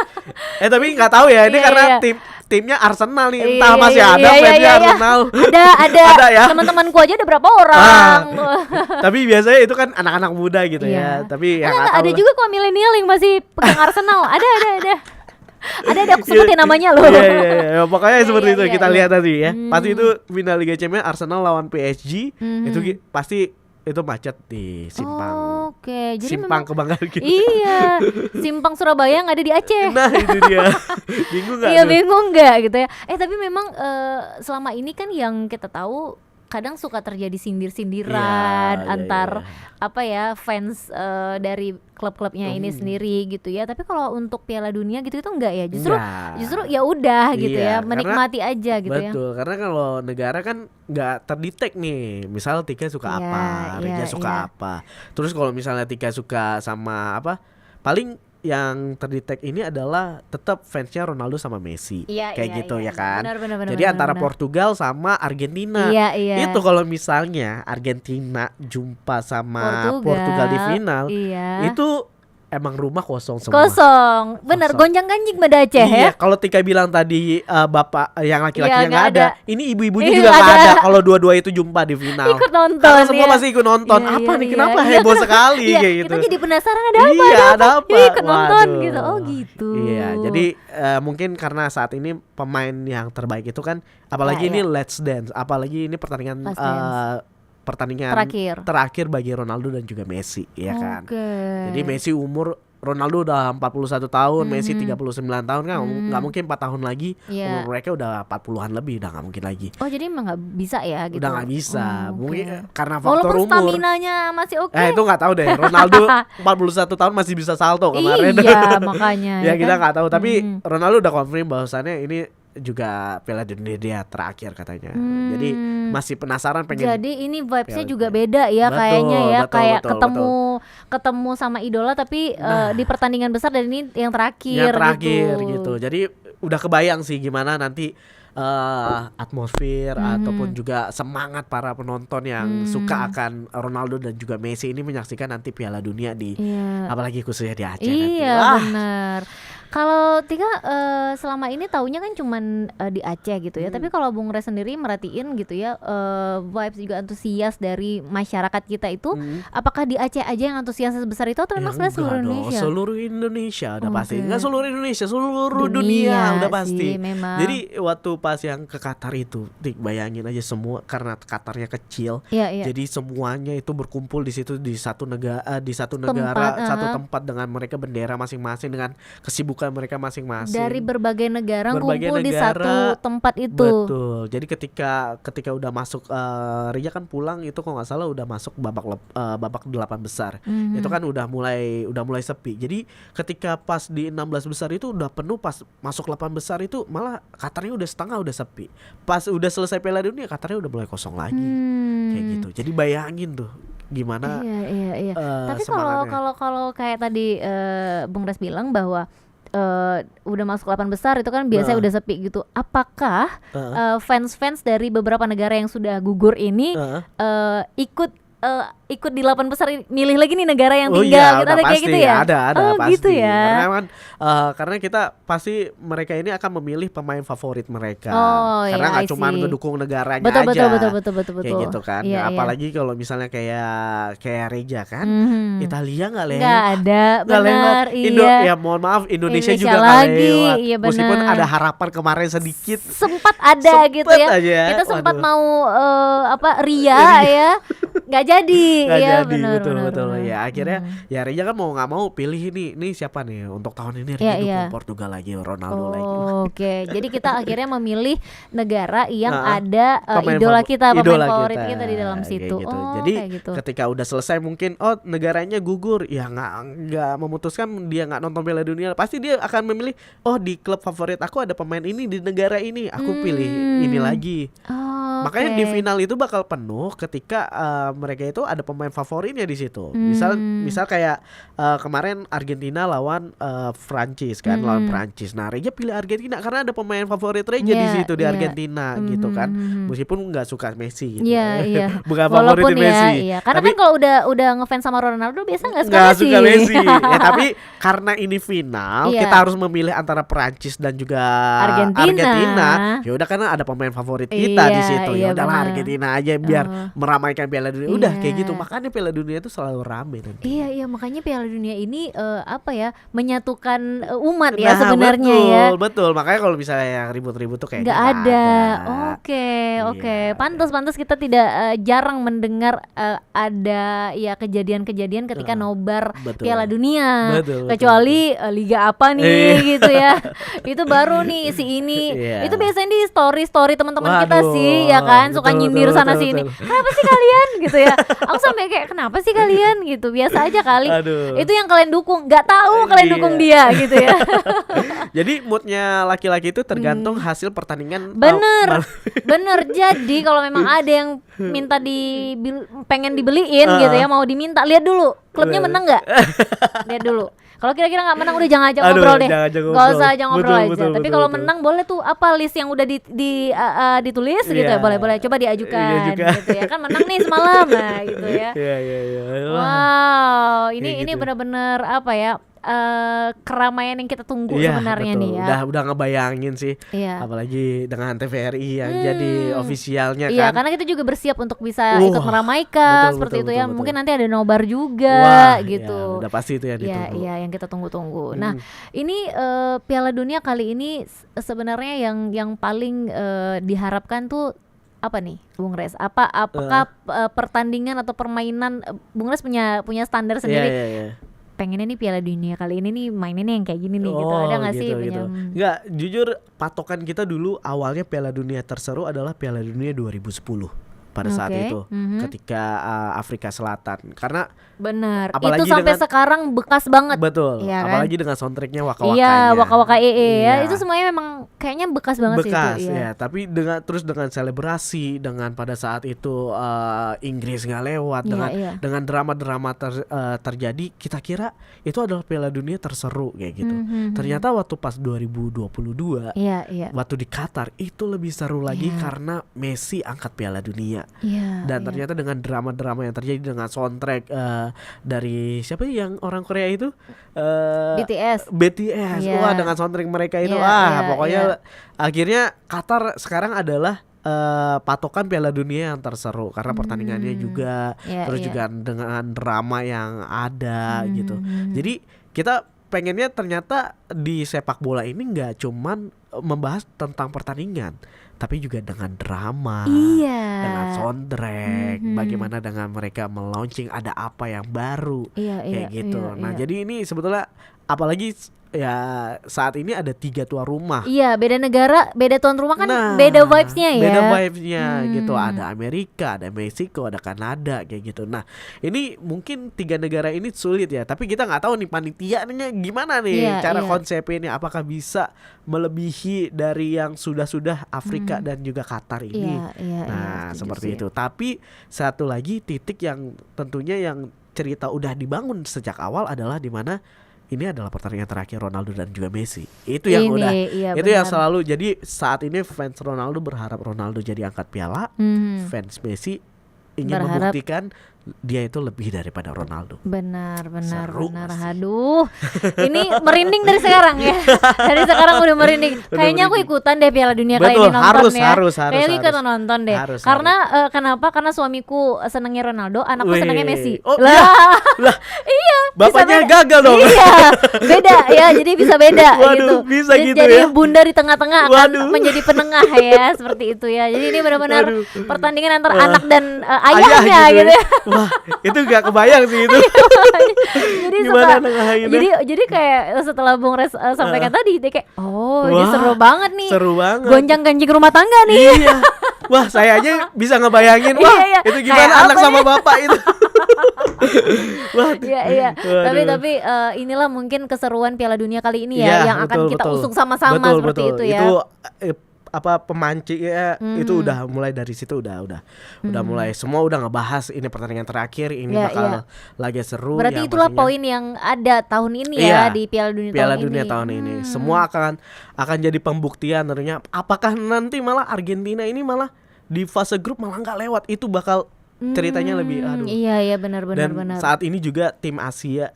S2: Tapi nggak tahu ya, ini karena timnya Arsenal nih, entah masih ada fansnya Arsenal.
S1: Ada ya. Teman-temanku aja ada berapa orang.
S2: Tapi biasanya itu kan anak-anak muda gitu ya. Tapi ya nggak tahu.
S1: Ada juga kok milenial yang masih pegang Arsenal. Ada aku sebutin namanya loh.
S2: Iya. Pokoknya seperti itu kita lihat nanti ya. Pasti itu final Liga Champions Arsenal lawan PSG. Itu pasti itu macet di simpang.
S1: Oke, jadi
S2: simpang kebanggaan kita.
S1: Iya, simpang Surabaya yang ada di Aceh.
S2: Nah itu dia. Bingung nggak?
S1: Iya bingung nggak gitu ya. Tapi memang selama ini kan yang kita tahu kadang suka terjadi sindir-sindiran antar apa ya fans dari klub-klubnya ini sendiri gitu ya. Tapi kalau untuk Piala Dunia gitu itu enggak ya. Justru ya udah gitu ya, menikmati aja gitu ya.
S2: Betul, karena kalau negara kan nggak terdetek nih. Misal Tika suka apa, Reja suka apa. Terus kalau misalnya Tika suka sama apa, paling yang terdetek ini adalah tetap fansnya Ronaldo sama Messi, kayak gitu ya kan.
S1: Benar,
S2: jadi antara Portugal sama Argentina. Itu kalau misalnya Argentina jumpa sama Portugal di final, itu emang rumah kosong semua.
S1: Kosong. Bener, gonjang-ganjing pada Aceh ya.
S2: Kalau Tika bilang tadi bapak yang laki-lakinya nggak ada. Ini ibu-ibunya
S1: Iya,
S2: juga nggak ada kalau dua-dua itu jumpa di final.
S1: Ikut nonton.
S2: Karena semua masih ikut nonton. Apa nih? Kenapa heboh sekali kayak gitu?
S1: Kita jadi penasaran ada apa?
S2: Ada apa?
S1: Ikut nonton gitu. Oh gitu.
S2: Iya, jadi mungkin karena saat ini pemain yang terbaik itu kan, apalagi ini Let's Dance, apalagi ini pertandingan terakhir bagi Ronaldo dan juga Messi, ya kan. Jadi Messi Ronaldo udah 41 tahun, Messi 39 tahun kan, nggak mungkin 4 tahun lagi. Umur mereka udah 40-an lebih, udah nggak mungkin lagi.
S1: Oh jadi emang nggak bisa ya gitu?
S2: Udah nggak bisa, mungkin karena faktor
S1: walaupun
S2: umur.
S1: staminanya masih oke.
S2: Itu nggak tahu deh. Ronaldo 41 tahun masih bisa salto kemarin.
S1: Iya makanya.
S2: Ya kita nggak tahu, tapi Ronaldo udah confirm bahwasannya ini juga Piala Dunia dia terakhir katanya. Jadi masih penasaran pengen.
S1: Jadi ini vibes-nya juga beda ya kayaknya ya. Kayak ketemu sama idola tapi di pertandingan besar dan ini yang terakhir
S2: gitu. Jadi udah kebayang sih gimana nanti atmosfer ataupun juga semangat para penonton yang suka akan Ronaldo dan juga Messi ini menyaksikan nanti Piala Dunia di apalagi khususnya di Aceh nanti.
S1: Benar. Kalau Tika selama ini taunya kan cuman di Aceh gitu ya. Tapi kalau Bung Res sendiri merhatiin gitu ya, vibes juga antusias dari masyarakat kita itu, apakah di Aceh aja yang antusias sebesar itu atau memang seluruh Indonesia?
S2: Seluruh Indonesia udah pasti. Enggak seluruh Indonesia, seluruh dunia udah pasti. Jadi waktu pas yang ke Qatar itu, bayangin aja semua karena Qatarnya kecil. Jadi semuanya itu berkumpul di situ di satu negara, satu tempat dengan mereka bendera masing-masing dengan kesibukan mereka masing-masing
S1: dari berbagai negara ngumpul di satu tempat itu.
S2: Betul. Jadi ketika udah masuk Ria kan pulang itu kalau nggak salah udah masuk babak 8 besar. Itu kan udah mulai sepi. Jadi ketika pas di 16 besar itu udah penuh, pas masuk 8 besar itu malah Qatarnya udah setengah udah sepi. Pas udah selesai Piala Dunia Qatarnya udah mulai kosong lagi. Kayak gitu. Jadi bayangin tuh gimana.
S1: Iya. Tapi kalau kayak tadi Bung Res bilang bahwa udah masuk 8 besar itu kan biasanya udah sepi gitu. Apakah fans-fans dari beberapa negara yang sudah gugur ini ikut di 8 besar milih lagi nih negara yang tinggal gitu, ada kayak gitu ya?
S2: Ada pasti.
S1: Gitu ya.
S2: Karena kita pasti mereka ini akan memilih pemain favorit mereka. Karena nggak cuma ngedukung negaranya aja.
S1: Betul.
S2: Kayak gitu kan. Apalagi kalau misalnya kayak Reja kan, Italia nggak lewat.
S1: Nggak ada, benar.
S2: Ya mohon maaf, Indonesia juga nggak lewat.
S1: Iya,
S2: meskipun ada harapan kemarin sedikit.
S1: Sempat ada gitu ya. Kita sempat mau Ria ya, nggak jadi.
S2: Betul. Ya akhirnya ya Reja kan mau nggak mau pilih ini siapa nih untuk tahun ini dukung Portugal lagi, Ronaldo lagi.
S1: Oke. Jadi kita akhirnya memilih negara yang ada idola kita, pemain favorit kita di dalam situ.
S2: Gitu. Jadi ketika udah selesai mungkin negaranya gugur, ya nggak memutuskan dia nggak nonton Piala Dunia, pasti dia akan memilih di klub favorit aku ada pemain ini di negara ini, aku pilih ini lagi. Makanya di final itu bakal penuh ketika mereka itu ada pemain favoritnya di situ. Misal kayak kemarin Argentina lawan Prancis kan, lawan Prancis. Nah, Reja pilih Argentina karena ada pemain favorit Reja di situ di Argentina gitu kan. Meskipun nggak suka Messi gitu.
S1: Iya.
S2: Bukan favorit Messi.
S1: Iya. Karena
S2: tapi,
S1: kan kalau udah ngefans sama Ronaldo biasa nggak
S2: suka Messi. Ya, tapi karena ini final, kita harus memilih antara Prancis dan juga Argentina. Ya udah karena ada pemain favorit kita di situ. Ya udahlah Argentina aja biar meramaikan Piala Dunia. Udah kayak gitu. Makanya Piala Dunia itu selalu rame nanti.
S1: Iya, makanya Piala Dunia ini menyatukan umat ya sebenarnya ya.
S2: Betul. Makanya kalau misalnya yang ribut-ribut tuh kayaknya
S1: nggak ada. Oke. Pantas kita tidak jarang mendengar ada ya kejadian-kejadian ketika nobar Piala Dunia. Kecuali liga apa nih gitu ya. Itu baru nih si ini. Itu biasanya di story teman-teman kita sih ya kan, suka nyindir sana sini. Kenapa sih kalian gitu ya? Aku sampai kayak kenapa sih kalian gitu. Biasa aja kali. Itu yang kalian dukung. Nggak tahu kalian dukung dia gitu ya.
S2: Jadi moodnya laki-laki itu tergantung hasil pertandingan.
S1: Bener. Jadi kalau memang ada yang minta pengen dibeliin gitu ya, mau diminta, lihat dulu klubnya menang nggak. Lihat dulu. Kalau kira-kira nggak menang udah jangan ajak ngobrol deh. Nggak usah ajak ngobrol aja. Tapi kalau menang boleh tuh apa list yang udah ditulis gitu ya, boleh coba diajukan gitu ya. Kan menang nih semalam lah gitu ya.
S2: Iya.
S1: Wow, ini benar-benar apa ya? Keramaian yang kita tunggu sebenarnya nih ya.
S2: Udah ngebayangin sih. Apalagi dengan TVRI yang jadi ofisialnya kan.
S1: Iya, karena kita juga bersiap untuk bisa ikut meramaikan seperti itu ya. Mungkin nanti ada nobar juga gitu.
S2: Udah pasti itu ya ditunggu.
S1: Iya, yang kita tunggu-tunggu. Nah, ini Piala Dunia kali ini sebenarnya yang paling diharapkan tuh apa nih, Bung Res? Apakah pertandingan atau permainan Bung Res punya standar sendiri?
S2: Iya.
S1: Pengennya nih Piala Dunia kali ini nih mainnya yang kayak gini nih gitu. Ada nggak sih?
S2: Nggak, jujur patokan kita dulu awalnya Piala Dunia terseru adalah Piala Dunia 2010 pada saat itu ketika Afrika Selatan, karena
S1: benar itu sampai sekarang bekas banget.
S2: Betul ya, apalagi kan? Dengan soundtracknya Waka-Wakanya.
S1: Iya, Waka-Waka ya itu semuanya memang kayaknya bekas banget sih itu
S2: ya. Tapi dengan selebrasi, dengan pada saat itu Inggris nggak lewat, dengan drama-drama terjadi, kita kira itu adalah Piala Dunia terseru kayak gitu. Ternyata waktu pas 2022 waktu di Qatar itu lebih seru lagi karena Messi angkat Piala Dunia. Dan ternyata dengan drama-drama yang terjadi, dengan soundtrack dari siapa yang orang Korea itu
S1: BTS.
S2: Wah, dengan soundtrack mereka itu pokoknya akhirnya Qatar sekarang adalah patokan Piala Dunia yang terseru karena pertandingannya juga terus juga dengan drama yang ada gitu. Jadi kita pengennya ternyata di sepak bola ini nggak cuman membahas tentang pertandingan, tapi juga dengan drama, dengan soundtrack, bagaimana dengan mereka melaunching ada apa yang baru kayak gitu. Jadi ini sebetulnya apalagi ya saat ini ada 3 tuan rumah. Iya,
S1: beda negara, beda tuan rumah kan beda vibes-nya ya.
S2: Beda vibes-nya gitu. Ada Amerika, ada Meksiko, ada Kanada kayak gitu. Nah, ini mungkin 3 negara ini sulit ya. Tapi kita nggak tahu nih panitianya gimana nih cara konsepnya, apakah bisa melebihi dari yang sudah Afrika dan juga Qatar ini. Seperti itu. Tapi satu lagi titik yang tentunya yang cerita udah dibangun sejak awal adalah di mana ini adalah pertandingan terakhir Ronaldo dan juga Messi. Itu yang yang selalu. Jadi saat ini fans Ronaldo berharap Ronaldo jadi angkat piala. Fans Messi ingin membuktikan dia itu lebih daripada Ronaldo.
S1: Benar. Aduh, ini merinding dari sekarang ya. Dari sekarang udah merinding. Kayaknya aku ikutan deh Piala Dunia kali ini nonton ya. Kayaknya ikutan nonton deh. Karena kenapa? Karena suamiku senengnya Ronaldo, anakku senengnya Messi. Iya.
S2: Bapaknya gagal dong.
S1: Iya. Beda ya, jadi bisa beda.
S2: Waduh,
S1: gitu.
S2: Bisa gitu
S1: jadi
S2: ya.
S1: Bunda di tengah-tengah akan menjadi penengah ya, seperti itu ya. Jadi ini benar-benar pertandingan antara anak dan ayahnya gitu ya.
S2: Wah, itu gak kebayang sih itu.
S1: jadi kayak setelah Bung Res sampaikan tadi dia kayak ini seru banget nih.
S2: Seru banget.
S1: Gonjang-ganjing rumah tangga nih.
S2: Iya. Wah, saya aja bisa ngebayangin. Wah, itu gimana anak sama bapak itu.
S1: Iya. Tapi inilah mungkin keseruan Piala Dunia kali ini ya yang akan kita usung sama-sama seperti itu ya.
S2: Itu pemancing ya itu udah mulai dari situ udah mulai semua udah ngebahas ini pertandingan terakhir ini bakal lagi seru.
S1: Berarti itulah poin yang ada tahun ini ya di Piala Dunia
S2: tahun ini. Semua akan jadi pembuktian tentunya apakah nanti malah Argentina ini malah di fase grup malah nggak lewat, itu bakal ceritanya lebih
S1: Iya benar.
S2: Saat ini juga tim Asia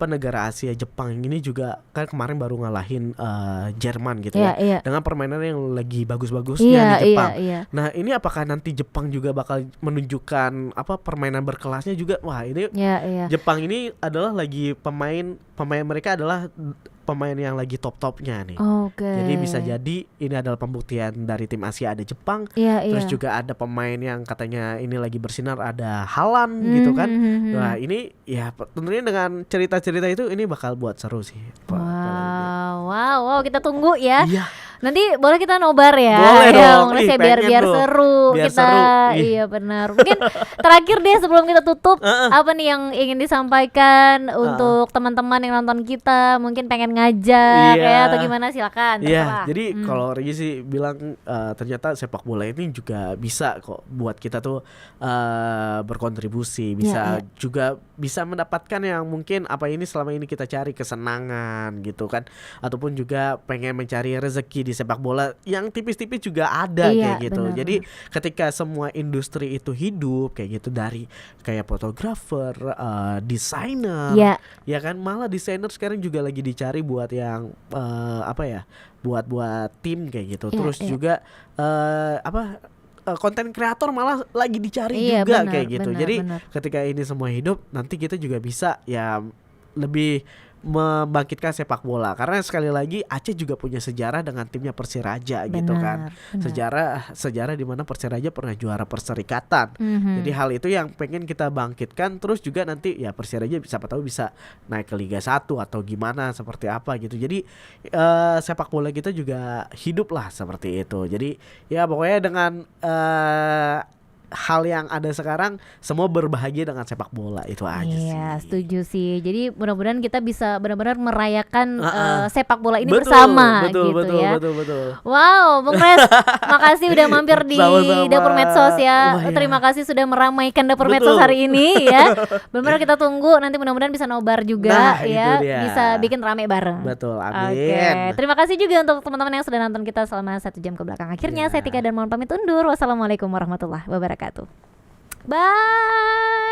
S2: negara Asia Jepang ini juga kan kemarin baru ngalahin Jerman gitu dengan permainan yang lagi bagus-bagusnya di Jepang. Nah, ini apakah nanti Jepang juga bakal menunjukkan permainan berkelasnya juga? Wah, ini Jepang ini adalah lagi pemain mereka adalah pemain yang lagi top-topnya nih. Jadi bisa jadi ini adalah pembuktian dari tim Asia ada Jepang, terus juga ada pemain yang katanya ini lagi bersinar ada Haaland gitu kan. Nah ini ya tentunya dengan cerita-cerita itu ini bakal buat seru sih.
S1: Wow, kita tunggu ya. Nanti boleh kita nobar ya.
S2: Boleh dong.
S1: Biar seru
S2: biar
S1: kita.
S2: Seru.
S1: Iya benar. Mungkin terakhir deh sebelum kita tutup, apa nih yang ingin disampaikan untuk teman-teman yang nonton kita, mungkin pengen ngajak ya atau gimana, silakan.
S2: Jadi kalau Regi sih bilang ternyata sepak bola ini juga bisa kok buat kita tuh berkontribusi, bisa juga bisa mendapatkan yang mungkin ini selama ini kita cari kesenangan gitu kan, ataupun juga pengen mencari rezeki di sepak bola yang tipis-tipis juga ada kayak gitu.
S1: Benar,
S2: jadi ketika semua industri itu hidup kayak gitu, dari kayak fotografer, desainer, ya kan, malah desainer sekarang juga lagi dicari buat yang buat tim kayak gitu. Terus juga konten kreator malah lagi dicari juga kayak gitu. Jadi ketika ini semua hidup, nanti kita juga bisa ya lebih membangkitkan sepak bola, karena sekali lagi Aceh juga punya sejarah dengan timnya Persiraja gitu kan. Sejarah di mana Persiraja pernah juara perserikatan. Jadi hal itu yang pengen kita bangkitkan, terus juga nanti ya Persiraja siapa tahu bisa naik ke Liga 1 atau gimana seperti apa gitu. Jadi sepak bola kita juga hidup lah seperti itu. Jadi ya pokoknya dengan hal yang ada sekarang semua berbahagia dengan sepak bola, itu aja sih.
S1: Iya, setuju sih. Jadi mudah-mudahan kita bisa benar-benar merayakan sepak bola ini bersama gitu ya.
S2: Betul.
S1: Wow, Bung Res, makasih udah mampir di Dapur Medsos ya. Terima kasih sudah meramaikan Dapur Medsos hari ini ya. Benar-benar kita tunggu nanti mudah-mudahan bisa nobar juga ya. Bisa bikin rame bareng.
S2: Betul, amin.
S1: Terima kasih juga untuk teman-teman yang sudah nonton kita selama 1 jam ke belakang. Akhirnya saya Tika dan mohon pamit undur. Wassalamualaikum warahmatullahi wabarakatuh. Bye.